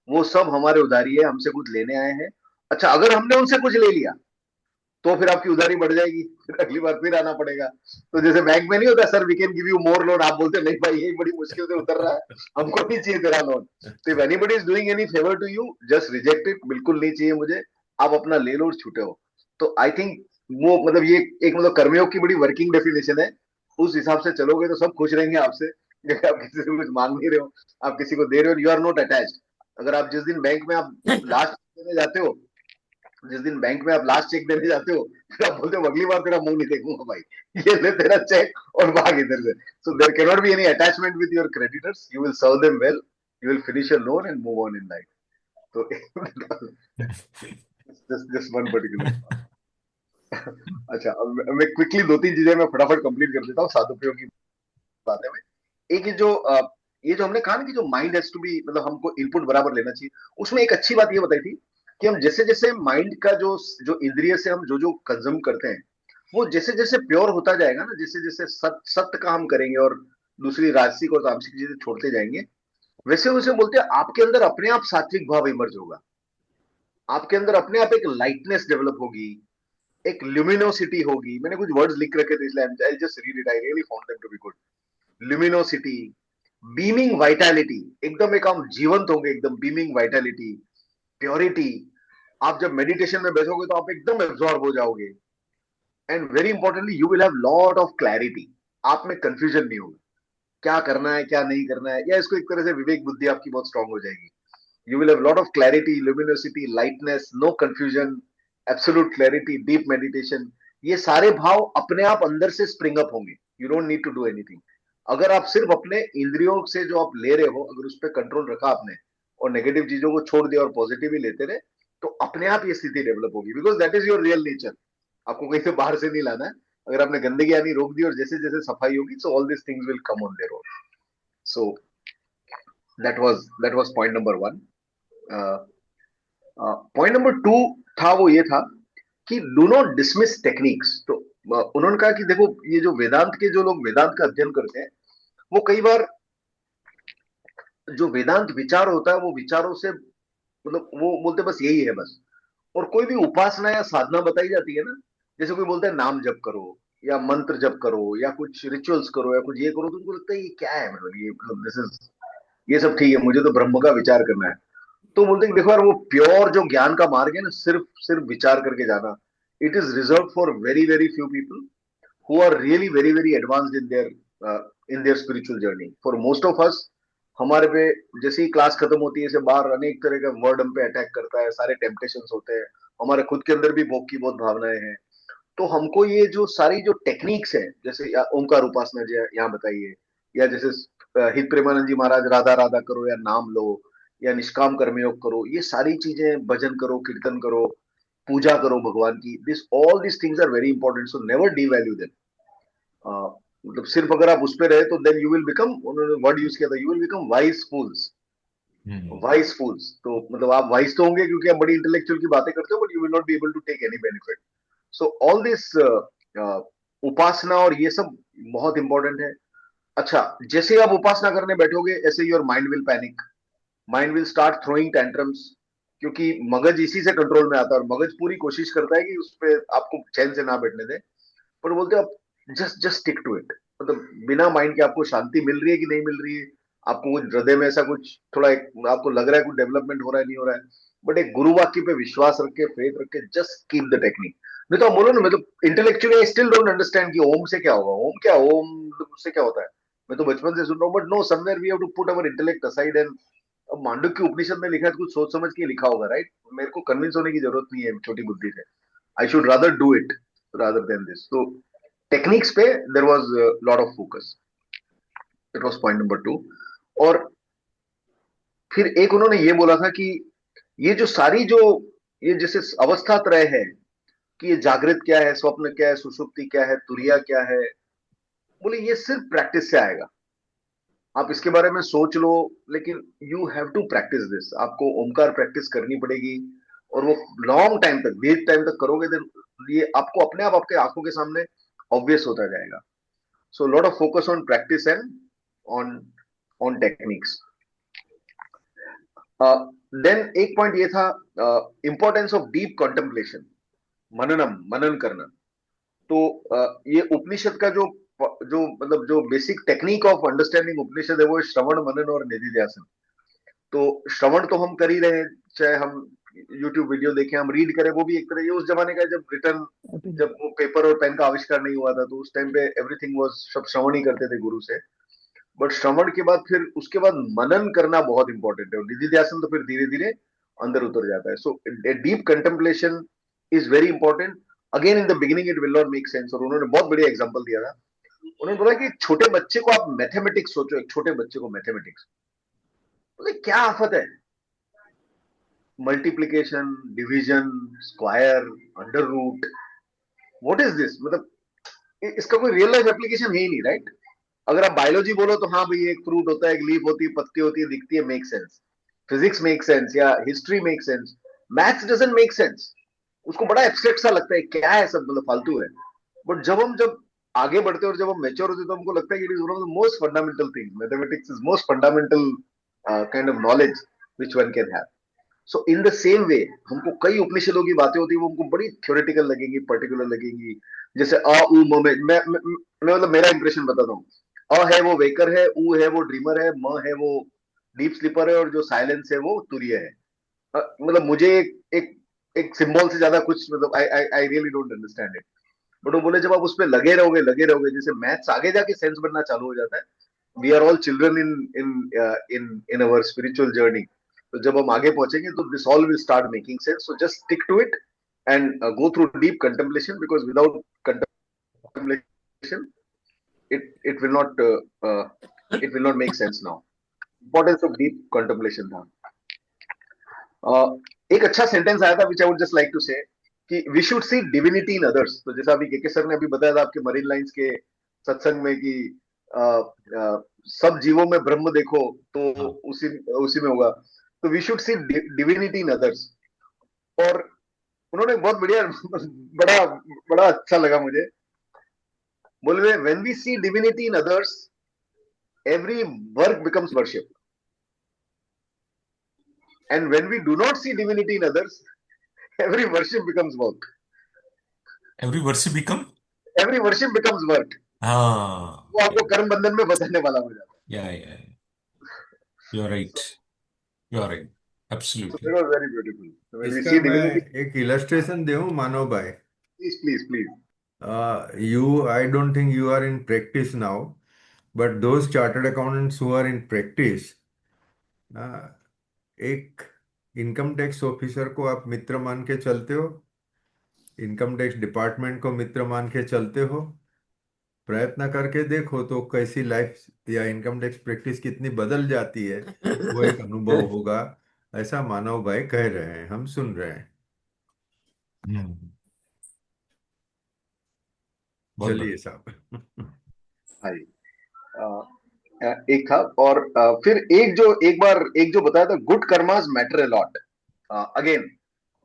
वो सब हमारे उधारी है, हमसे कुछ लेने आए हैं। अच्छा, अगर हमने उनसे कुछ ले लिया तो फिर आपकी उधारी बढ़ जाएगी, फिर अगली बार फिर आना पड़ेगा। तो जैसे बैंक में नहीं होता, sir we can give you more loan, आप बोलते नहीं भाई, ये बड़ी मुश्किल से उतर रहा है, हमको नहीं चाहिए तेरा लोन। तो if anybody is doing any favour to you, just reject it, बिल्कुल नहीं चाहिए मुझे, आप अपना ले लो और छूटे हो। तो आई थिंक वो मतलब ये एक मतलब कर्मयोग की बड़ी वर्किंग डेफिनेशन है। उस हिसाब से चलोगे तो सब खुश रहेंगे आपसे, क्योंकि आप किसी से कुछ मांग नहीं रहे हो, आप किसी को दे रहे हो, यू आर नॉट अटैच्ड। अगर आप जिस दिन बैंक में आप लास्ट देने जाते हो, जिस दिन बैंक में आप लास्ट चेक देने जाते हो, फिर आप बोलते हो अगली बार तेरा मुंह नहीं देखूंगा भाई, ये ले तेरा चेक और भाग इधर से। So there can not be any attachment with your creditors, you will serve them well, you will finish your loan and move on in life. तो जस्ट वन पर्टिकुलर। अच्छा, अब मैं क्विकली दो तीन चीजें मैं फटाफट कंप्लीट कर देता हूँ सदुपयोग की बातें में। एक ये जो हमने कहा ना कि जो माइंड हैज टू बी, मतलब हमको इनपुट बराबर लेना चाहिए, उसमें एक अच्छी बात ये बताई थी कि हम जैसे जैसे माइंड का जो जो इंद्रिय से हम जो जो कंज्यूम करते हैं, वो जैसे जैसे प्योर होता जाएगा ना, जैसे जैसे सत्य का हम करेंगे और दूसरी राजसिक और तामसिक चीजें छोड़ते जाएंगे, वैसे वैसे बोलते हैं आपके अंदर अपने आप सात्विक भाव इमर्ज होगा। आपके अंदर अपने आप एक लाइटनेस डेवलप होगी, एक ल्यूमिनोसिटी होगी। मैंने कुछ वर्ड्स लिख रखे थे, इसलिए I just read it, I really found them to be good. Luminosity, beaming vitality, एकदम एक हम जीवंत होंगे, एकदम बीमिंग वाइटैलिटी, प्योरिटी। आप जब मेडिटेशन में बैठोगे तो आप एकदम एब्जॉर्ब हो जाओगे। And very importantly, you will have lot of clarity, आप में कंफ्यूजन नहीं होगा, क्या करना है क्या नहीं करना है, या इसको एक तरह से विवेक बुद्धि आपकी बहुत स्ट्रांग हो जाएगी। You will have a lot of clarity, luminosity, lightness, no confusion, absolute clarity, deep meditation. ये सारे भाव अपने आप अंदर से स्प्रिंग अप होंगे, you don't need to do anything. अगर आप सिर्फ अपने इंद्रियों से जो आप ले रहे हो, अगर उस पर कंट्रोल रखा आपने और नेगेटिव चीजों को छोड़ दिया और पॉजिटिव ही लेते रहे, तो अपने आप ये स्थिति डेवलप होगी, because that is your real nature. आपको कहीं से बाहर से नहीं लाना है। अगर आपने गंदगी आनी रोक दी और जैसे जैसे सफाई होगी, सो all this things will come on their own. So that was point number 1। Point number 2 था, वो ये था कि डू नॉट डिसमिस टेक्निक्स। तो उन्होंने कहा कि देखो, ये जो वेदांत के जो लोग वेदांत का अध्ययन करते हैं, वो कई बार जो वेदांत विचार होता है, वो विचारों से मतलब वो बोलते बस यही है बस। और कोई भी उपासना या साधना बताई जाती है ना, जैसे कोई बोलता है नाम जप करो या मंत्र जप करो या कुछ रिचुअल्स करो या कुछ ये करो, तो उनको लगता है ये क्या है, मतलब ये मतलब दिस इज, ये सब ठीक है, मुझे तो ब्रह्म का विचार करना है। तो बोलते हैं देखो यार, वो प्योर जो ज्ञान का मार्ग है ना, सिर्फ सिर्फ विचार करके जाना, it is reserve for very very few people who are really very very advanced in their spiritual journey. For most of us, हमारे पे जैसे ही क्लास खत्म होती है, ऐसे बाहर अनेक तरह का वर्ड हम पे अटैक करता है, सारे टेम्पटेशंस होते हैं, हमारे खुद के अंदर भी भोग की बहुत भावनाएं हैं। तो हमको ये जो सारी जो टेक्निक्स है, जैसे ओमकार उपासना जो यहाँ बताइए, या जैसे हित प्रेमानंद जी महाराज राधा राधा करो या नाम लो या निष्काम कर्मयोग करो, ये सारी चीजें, भजन करो, कीर्तन करो, पूजा करो भगवान की, this all this things are very important, so never devalue them. मतलब सिर्फ अगर आप उस पे रहे तो देन यू विल बिकम, उन्होंने वर्ड यूज किया था, you will become wise fools. Wise fools तो मतलब आप वाइज तो होंगे क्योंकि आप बड़ी इंटेलेक्चुअल की बातें करते हो, but you will not be able to take any benefit. So all this उपासना और ये सब बहुत इंपॉर्टेंट है। अच्छा, जैसे आप उपासना करने बैठोगे, ऐसे your mind will panic, mind will start throwing tantrums, क्योंकि मगज इसी से कंट्रोल में आता है, और मगज पूरी कोशिश करता है कि उस पर आपको चैन से ना बैठने दे। पर बोलते हैं आप just just stick to it, मतलब बिना माइंड के आपको शांति मिल रही है कि नहीं मिल रही है, आपको कुछ हृदय में ऐसा कुछ थोड़ा आपको लग रहा है कुछ डेवलपमेंट हो रहा है नहीं हो रहा है, बट एक गुरु वाक्य पे विश्वास रख के, फेथ रख के, जस्ट कीप द टेक्निक। नहीं तो आप बोलो ना, मतलब intellectually I still don't understand कि ओम से क्या होगा, ओम क्या, ओम उससे क्या होता है, मैं तो बचपन से सुन रहा हूँ, but no, somewhere we have to put our intellect aside and, अब मांडुक्य उपनिषद में लिखा है, कुछ सोच समझ के लिखा होगा, राइट? मेरे को कन्विंस होने की जरूरत नहीं है छोटी बुद्धि से, I should rather do it rather than this. तो टेक्निक्स पे there was lot of focus, it was point number 2। और फिर एक उन्होंने ये बोला था कि ये जो सारी जो ये जैसे अवस्था त्रय है, कि ये जागृत क्या है, स्वप्न क्या है, सुषुप्ति क्या है, तुरिया क्या है, बोले ये सिर्फ प्रैक्टिस से आएगा। आप इसके बारे में सोच लो, लेकिन you have to practice this, आपको ओमकार प्रैक्टिस करनी पड़ेगी, और वो लॉन्ग टाइम तक, दीर्घ टाइम तक करोगे, देन ये आपको अपने आप आपके आंखों के सामने ऑब्वियस होता जाएगा। So a lot of focus on practice and on on techniques. Then एक पॉइंट ये था, इंपॉर्टेंस ऑफ डीप कंटेम्पलेशन, मनन करना। तो ये उपनिषद का जो जो मतलब जो बेसिक टेक्निक ऑफ अंडरस्टैंडिंग उपनिषद है, वो है श्रवण, मनन और निधिध्यासन। तो श्रवण तो हम कर ही रहे हैं, चाहे हम यूट्यूब वीडियो देखें, हम रीड करें, वो भी एक तरह, ये उस जमाने का जब रिटर्न, जब वो पेपर और पेन का आविष्कार नहीं हुआ था, तो उस टाइम पे एवरीथिंग वाज, सब श्रवण ही करते थे गुरु से। बट श्रवण के बाद फिर उसके बाद मनन करना बहुत इंपॉर्टेंट है, और निधिध्यासन तो फिर धीरे धीरे अंदर उतर जाता है। So deep contemplation is very important. Again in the beginning it will not make sense, और उन्होंने बहुत बढ़िया एग्जांपल दिया था। उन्होंने बोला कि छोटे बच्चे को आप मैथमेटिक्स सोचो, एक छोटे बच्चे को मैथमेटिक्स, बोले क्या आफत है, multiplication, division, square, under root, what is this, मतलब इसका कोई रियल लाइफ एप्लीकेशन है ही नहीं, राइट? अगर आप बायोलॉजी बोलो तो हाँ भाई, एक फ्रूट होता है, एक लीफ होती है, पत्ती होती है, दिखती है, make sense. Physics make sense या history make sense. Maths doesn't make sense, उसको बड़ा एब्स्ट्रैक्ट सा लगता है, क्या है सब, मतलब फालतू है। बट जब आगे बढ़ते और जब हम मैच्योर होते, तो हमको लगता है कि it is one of the most fundamental thing, mathematics is most fundamental kind of knowledge which one can have. So in the same way, हमको कई उपनिषदों की बातें होती है, वो हमको बड़ी थ्योरेटिकल लगेंगी, पर्टिकुलर लगेंगी। जैसे अ उ म में, मैं मतलब मेरा इंप्रेशन बताता हूँ, अ है वो वेकर है, उ है वो ड्रीमर है, म है वो डीप स्लीपर है, और जो साइलेंस है वो तुरीय है। मतलब मुझे एक सिंबल से ज्यादा कुछ, मतलब I really don't understand it. But वो बोले जब आप उस पर लगे रहोगे, जैसे मैथ्स आगे जाके सेंस बनना चालू हो जाता है। We are all children in in in in our spiritual journey. तो जब हम आगे पहुंचेंगे तो this all will start making sense, so just stick to it, and go through deep contemplation, because without contemplation it will not make sense now. Importance of deep contemplation था. एक अच्छा sentence आया था which I would just like to say कि we should see divinity in others. तो जैसा अभी के सर ने अभी बताया था आपके मरीन लाइंस के सत्संग में कि सब जीवों में ब्रह्म देखो तो उसी उसी में होगा. तो we should see divinity in others. और उन्होंने बहुत बढ़िया बड़ा बड़ा अच्छा लगा मुझे. बोले when we see divinity in others, every work becomes worship. And when we do not see divinity in others, every worship becomes work. Every worship become, Every worship becomes work. हाँ, वो आपको कर्म बंधन में फंसाने वाला हो जाता या you are right, you are right, है. So absolutely. that was very beautiful. So when we इसका see मैं divinity, एक इलस्ट्रेशन दूं मानव भाई. please. I don't think you are in practice now, but those chartered accountants who are in practice, एक income tax officer को आप मित्र मान के चलते हो, इनकम टैक्स डिपार्टमेंट को मित्र मान के चलते हो, प्रयत्न करके देखो तो कैसी लाइफ या इनकम टैक्स प्रैक्टिस कितनी बदल जाती है, वो एक अनुभव होगा. ऐसा मानव भाई कह रहे हैं, हम सुन रहे हैं. बहुत चलिए बढ़िया. साहब. हाँ जी. एक था और फिर एक जो बताया था, good karmas matter a lot. Again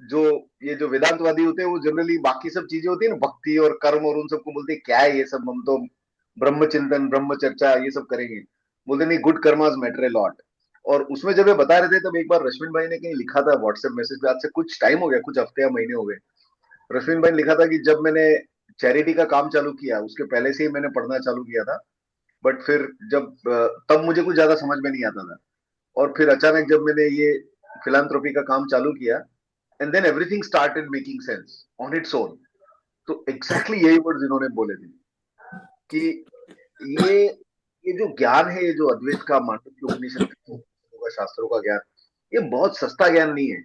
जो ये जो वेदांतवादी होते हैं वो जनरली बाकी सब चीजें होती है ना, भक्ति और कर्म और उन सबको बोलते हैं क्या है ये सब, हम तो ब्रह्म चिंतन ब्रह्म चर्चा ये सब करेंगे. बोलते नहीं, good karmas matter a lot. और उसमें जब ये बता रहे थे तब एक बार रश्मिन भाई ने कहीं लिखा था व्हाट्सएप मैसेज पे, आज से कुछ टाइम हो गया, कुछ हफ्ते या महीने हो गए. रश्मिन भाई ने लिखा था कि जब मैंने चैरिटी का काम चालू किया, उसके पहले से ही मैंने पढ़ना चालू किया था, बट फिर जब तब मुझे कुछ ज्यादा समझ में नहीं आता था. और फिर अचानक जब मैंने ये फिलांथ्रोपी का काम चालू किया, and then everything started making sense on its own. तो एग्जैक्टली यही वर्ड्स इन्होंने बोले थे कि ये ये जो ज्ञान है, ये जो अद्वैत का, मांडव्य उपनिषद का, शास्त्रों का ज्ञान, ये बहुत सस्ता ज्ञान नहीं है.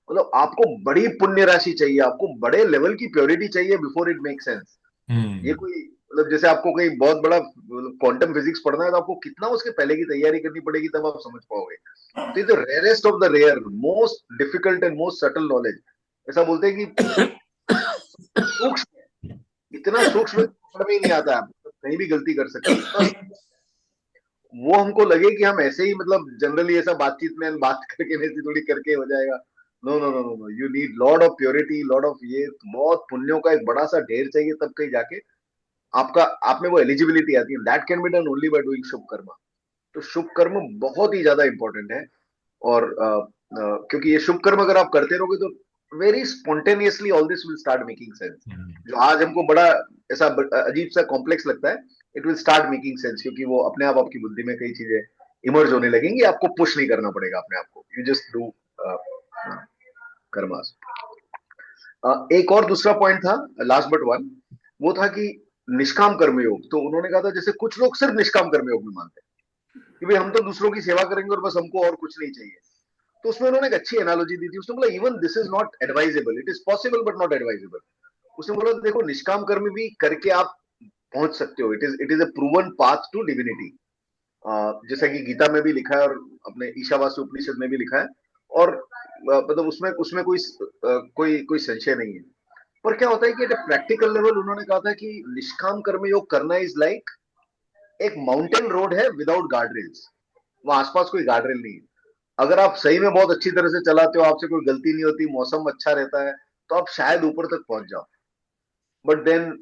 मतलब आपको बड़ी पुण्य राशि चाहिए, आपको बड़े लेवल की प्योरिटी चाहिए बिफोर इट मेक सेंस. ये कोई मतलब जैसे आपको कहीं बहुत बड़ा क्वांटम फिजिक्स पढ़ना है तो आपको कितना उसके पहले की तैयारी करनी पड़ेगी, तब आप समझ पाओगे. तो the rarest of the rare, most difficult and most subtle knowledge. ऐसा बोलते हैं कि सूक्ष्म, इतना सूक्ष्म समझ में ही नहीं आता है, कहीं भी गलती कर सकते हैं. वो हमको लगे कि हम ऐसे ही मतलब जनरली ऐसा बातचीत में बात करके वैसी थोड़ी करके हो जाएगा. No no no no, you need lot of purity, lot of ये बहुत पुण्यों का एक बड़ा सा ढेर चाहिए, तब कहीं जाके आपका आप में वो एलिजिबिलिटी आती है. That can be done only by doing शुभ कर्म. तो शुभ कर्म बहुत ही ज्यादा इंपॉर्टेंट है. और क्योंकि ये शुभ कर्म अगर आप करते रहोगे तो very spontaneously all this will start making sense. जो आज हमको बड़ा ऐसा अजीब सा कॉम्प्लेक्स लगता है, it will start making sense, क्योंकि वो अपने आप आपकी बुद्धि में कई चीजें इमर्ज होने लगेंगी. आपको पुश नहीं करना पड़ेगा अपने आप को, यू जस्ट डू कर्मास. एक और दूसरा पॉइंट था, लास्ट बट वन, वो था कि निष्काम कर्मयोग. तो उन्होंने कहा था जैसे कुछ लोग सिर्फ निष्काम कर्मयोग में मानते हैं कि भाई हम तो दूसरों की सेवा करेंगे और बस हमको और कुछ नहीं चाहिए. तो उसमें उन्होंने एक अच्छी एनालॉजी दी थी. उसने बोला even this is not advisable, it is possible but not advisable. उसने बोला देखो निष्काम कर्म भी करके आप पहुंच सकते हो. It is a proven path to divinity. जैसा कि गीता में भी लिखा है और अपने ईशावास्य उपनिषद में भी लिखा है. और मतलब उसमें उसमें कोई संशय नहीं है. पर क्या होता है कि एट प्रैक्टिकल लेवल उन्होंने कहा था कि निष्काम कर्म योग करना इज लाइक एक माउंटेन रोड है विदाउट गार्ड रेल्स. वहां आसपास कोई गार्ड रेल नहीं है. अगर आप सही में बहुत अच्छी तरह से चलाते हो, आपसे कोई गलती नहीं होती, मौसम अच्छा रहता है, तो आप शायद ऊपर तक पहुंच जाओ. बट देन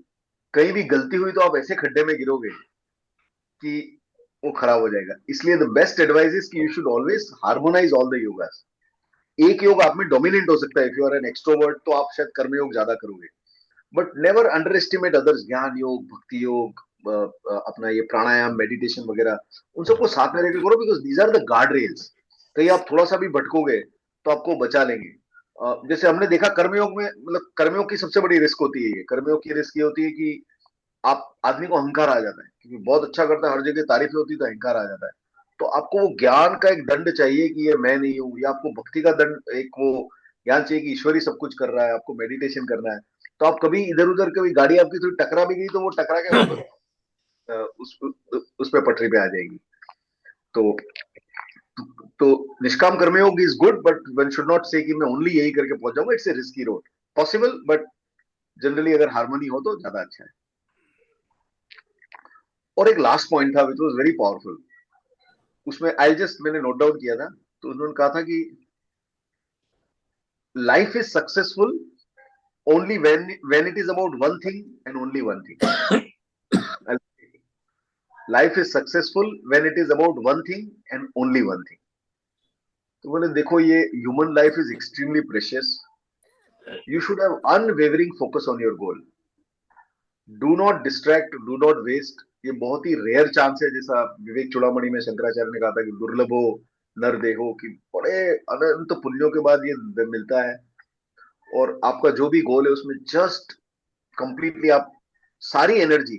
कहीं भी गलती हुई तो आप ऐसे खड्डे में गिरोगे कि वो खराब हो जाएगा. इसलिए द बेस्ट एडवाइस इज कि you should always harmonise all the yogas. एक योग आप में डोमिनेंट हो सकता है. If you are an extrovert तो आप शायद कर्मयोग ज्यादा करोगे, but never underestimate others. ज्ञान योग, भक्ति योग, अपना ये प्राणायाम, मेडिटेशन वगैरह, उन सबको साथ में लेकर करो, because these are the guard rails. कहीं आप थोड़ा सा भी भटकोगे तो आपको बचा लेंगे. जैसे हमने देखा कर्मयोग में, मतलब कर्मयोग की सबसे बड़ी रिस्क होती है, ये कर्मयोग की रिस्क ये होती है कि आप आदमी को अहंकार आ जाता है, क्योंकि बहुत अच्छा करता है, हर जगह तारीफें होती है तो अहंकार आ जाता है. तो आपको वो ज्ञान का एक दंड चाहिए कि ये मैं नहीं हूं, या आपको भक्ति का दंड, एक वो यहाँ चाहिए कि ईश्वर ही सब कुछ कर रहा है, आपको मेडिटेशन करना है। तो आप कभी इधर उधर, कभी गाड़ी आपकी थोड़ी टकरा भी गई तो वो टकरा के वापस उस पे पटरी पे आ जाएगी। तो तो निष्काम कर्मयोग is good, but one should not से कि मैं ओनली यही करके पहुंच जाऊंगा। It's a risky road, possible, but generally अगर हार्मनी हो तो ज्यादा अच्छा है। और एक लास्ट पॉइंट था विच वॉज वेरी पावरफुल, उसमें आई जस्ट मैंने नोट डाउन किया था। तो उन्होंने कहा था कि life is successful only when it is about one thing and only one thing. Life is successful when it is about one thing and only one thing. तो बोले देखो ये human life is extremely precious, you should have unwavering focus on your goal, do not distract, do not waste. ये बहुत ही rare chance है, जैसा विवेक चूड़ामणि में शंकराचार्य ने कहा था कि दुर्लभो नर देहो, कि बड़े अनंत पुण्यों के बाद ये मिलता है। और आपका जो भी गोल है उसमें जस्ट कंप्लीटली आप सारी एनर्जी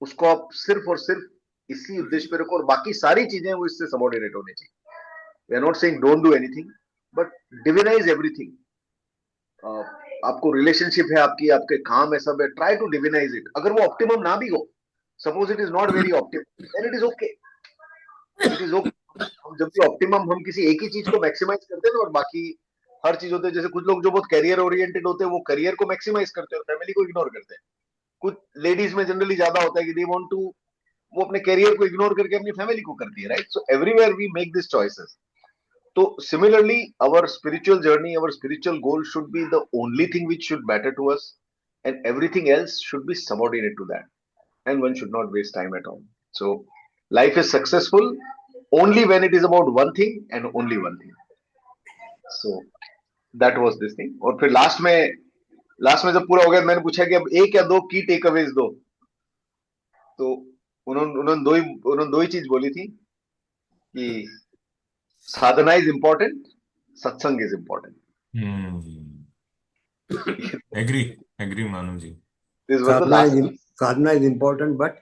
उसको आप सिर्फ और सिर्फ इसी उद्देश्य पे रखो, और बाकी सारी चीजें वो इससे सबॉर्डिनेट होनी चाहिए। We are not saying don't do anything, but divinize everything. आपको रिलेशनशिप है, आपकी आपके काम है, सब है, ट्राई टू डिविनाइज इट। अगर वो ऑप्टिमम ना भी हो, suppose it is not very optimum, then it is okay, it is okay. जब भी ऑप्टिमम हम किसी एक ही चीज को मैक्सिमाइज करते हैं ना, और बाकी हर चीज होते हैं, जैसे कुछ लोग जो बहुत करियर ओरिएंटेड होते हैं वो करियर को मैक्सिमाइज करते हैं और फैमिली को इग्नोर करते हैं। कुछ लेडीज में जनरली ज्यादा होता है कि दे वांट टू, वो अपने करियर को इग्नोर करके अपनी फैमिली को करती है, right? So everywhere we make this choices. तो similarly, our spiritual journey, our spiritual goal should be the only thing which should matter to us, and everything else should be subordinate to that. And one should not waste time at all. So, life is successful only when it is about one thing and only one thing. So, that was this thing. और फिर last में जब पूरा हो गया, मैंने पूछा कि अब एक या दो की टेकअवेज दो। तो उन्होंने दो ही चीज बोली थी कि साधना इज इंपॉर्टेंट, सत्संग इज इंपॉर्टेंट। एग्री एग्री मानो जी। दिस वाज द साधना लास्ट। इज साधना इज इम्पोर्टेंट बट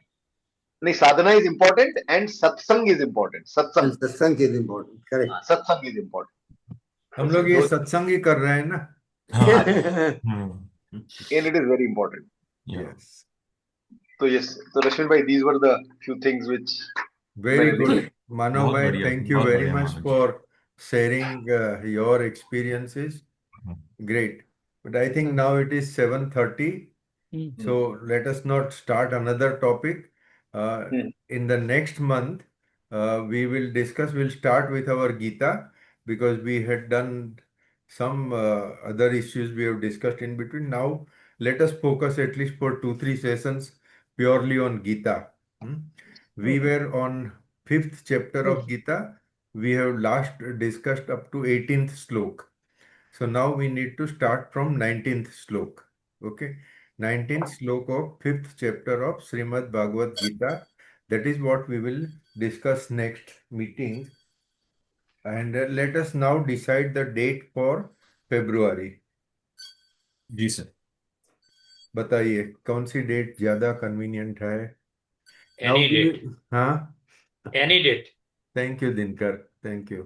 नहीं, साधना इज इंपॉर्टेंट एंड सत्संग इज इंपॉर्टेंट। सत्संग सत्संग इज इम्पोर्टेंट, करेक्ट। सत्संग इज इंपॉर्टेंट। हम लोग ये सत्संग ही कर रहे हैं ना। हाँ। And it is very important. Yes, तो यस, तो रश्मि भाई, these were the few things which very मैंने गुड लिखे। मानव बहुत भाई, बढ़िया, थैंक यू बहुत वेरी बढ़िया मच मानो जी। For sharing your experiences. Great. But I think now it is 7:30. So let us not start another topic. In the next month, we'll start with our Gita, because we had done some other issues we have discussed in between. Now, let us focus at least for 2-3 sessions purely on Gita. We were on 5th chapter of Gita. We have last discussed up to 18th slok. So now we need to start from 19th slok. Okay. 19th slok of 5th chapter of Srimad Bhagavad Gita. That is what we will discuss next meeting. And let us now decide the date for February. जी sir. बताइए कौन सी date ज्यादा convenient है? Any date, हाँ, any date. Thank you Dinkar, thank you.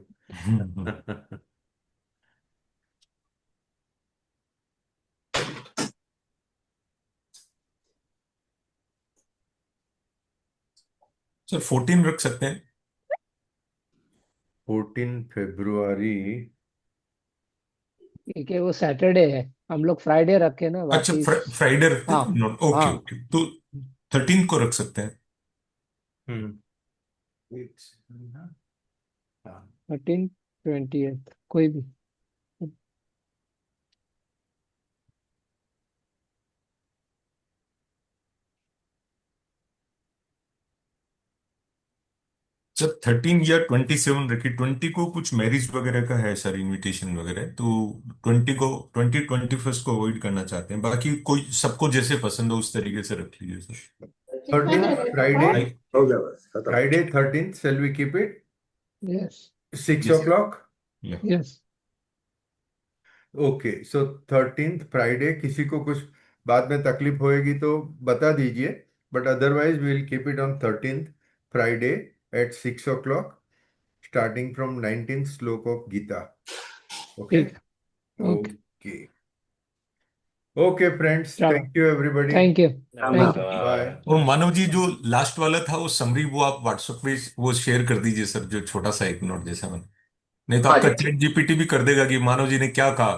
Sir 14 रख सकते हैं। 14 फरवरी। ठीक है, वो सैटरडे है, हम लोग फ्राइडे रखे ना अच्छा, बाकी। फ्राइडे रखते हाँ हैं। ओके हाँ, ओके, तो 13 को रख सकते हैं। हाँ, 13, 20th कोई भी। सर 13 या 27 रखिए। 20 को कुछ मैरिज वगैरह का है सर, इनविटेशन वगैरह, तो 21st को अवॉइड करना चाहते हैं। बाकी कोई सबको जैसे पसंद हो उस तरीके से रख लीजिए सर। 13th Friday, हो गया बस खत्म। Friday 13th, shall we keep it yes 6 Yes. o'clock? Yes. Okay, so 13th Friday. किसी को कुछ बाद में तकलीफ होएगी तो बता दीजिए, but otherwise we will keep it on 13th Friday at 6 o'clock, starting from 19th shloka of Gita. Okay, ठीक ओके ओके ओके फ्रेंड्स, चलो thank you everybody. Thank you Ram thank Ram. You bye. और मानव जी, जो लास्ट वाला था वो समरी, वो आप व्हाट्सएप पे वो शेयर कर दीजिए सर, जो छोटा सा एक नोट जैसा मैंने, नहीं तो हाँ आपका जी चैट जीपीटी भी कर देगा कि मानव जी ने क्या कहा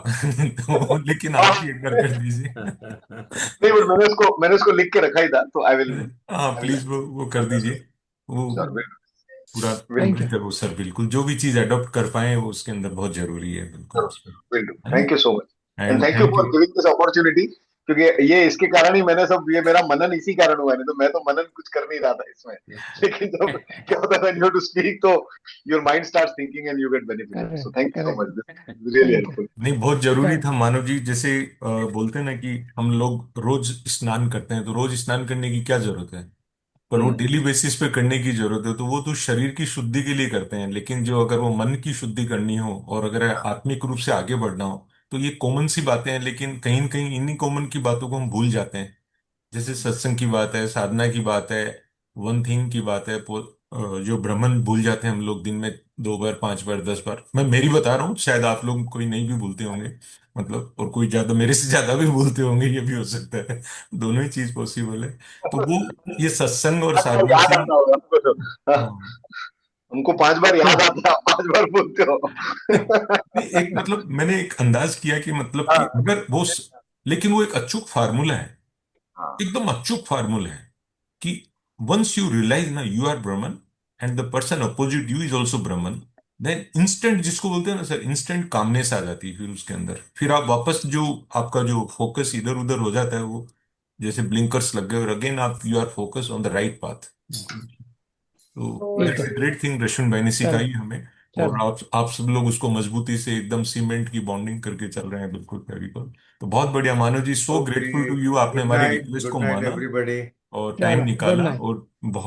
तो लेकिन आप हाँ भी एक बार कर दीजिए। नहीं, but मैंने उसको लिख के रखा ही था, तो हाँ आई विल प्लीज, वो कर दीजिए। वो श्योर पूरा थैंक विल यू बेहतर हो सर, बिल्कुल जो भी चीज अडॉप्ट कर पाए वो उसके अंदर बहुत जरूरी है, बिल्कुल उस पर, विल डू। है ना। Thank you so much and and thank you thank for you. Giving this opportunity, क्योंकि ये इसके कारण ही मैंने सब, ये मेरा मनन इसी कारण हुआ, नहीं तो मैं तो मनन कुछ कर नहीं रहा था इसमें। लेकिन जब क्या होता है, व्हेन यू टू स्पीक, तो your mind starts thinking and you get benefited, so correct thank you so correct much, this really thank you helpful. नहीं, बहुत जरूरी चलो था मानव जी, जैसे बोलते हैं ना कि हम लोग रोज स्नान करते हैं, तो रोज स्नान करने की क्या जरूरत है, पर वो डेली बेसिस पे करने की जरूरत है, तो वो तो शरीर की शुद्धि के लिए करते हैं, लेकिन जो अगर वो मन की शुद्धि करनी हो और अगर आत्मिक रूप से आगे बढ़ना हो, तो ये कॉमन सी बातें हैं, लेकिन कहीं न कहीं इन्हीं कॉमन की बातों को हम भूल जाते हैं। जैसे सत्संग की बात है, साधना की बात है, वन थिंग की बात है, जो ब्राह्मण भूल जाते हैं हम लोग दिन में 2 बार, 5 बार, 10 बार, मैं मेरी बता रहा हूँ, शायद आप लोग कोई नहीं भी भूलते होंगे, मतलब, और कोई ज्यादा मेरे से ज्यादा भी भूलते होंगे, ये भी हो सकता है, दोनों ही चीज पॉसिबल है। तो वो ये सत्संग और साधना याद से आता होगा हमको तो। हाँ, हाँ। हमको 5 बार याद चलो आता है, आप 5 बार बोलते हो। नहीं, एक मतलब मैंने एक अंदाज किया कि मतलब कि हाँ अगर लेकिन वो एक अचूक फार्मूला है, हाँ एकदम अचूक फार्मूला है कि वंस यू रियलाइज ना यू आर ब्राह्मण and the person opposite you is also ब्राह्मण, देन इंस्टेंट, जिसको बोलते हैं ना सर, इंस्टेंट कामनेस आ जाती है फिर उसके अंदर, फिर आप वापस जो आपका जो फोकस इधर उधर हो जाता है, वो जैसे ब्लिंकर्स लग गए और अगेन आप you are focus on the right path. तो ठीक दैट्स है अ ग्रेट थिंग रश्मि भाई ने चलो सिखाई हमें, और चलो आप सब लोग उसको मजबूती से एकदम सीमेंट की बॉन्डिंग करके चल रहे हैं, बिल्कुल फेविकॉल। तो बहुत बढ़िया Manav ji, so okay, grateful to you, आपने हमारी रिक्वेस्ट को गुड नाइट माना एवरीबॉडी। और टाइम चलो गुड निकाला, नाइट और बहुत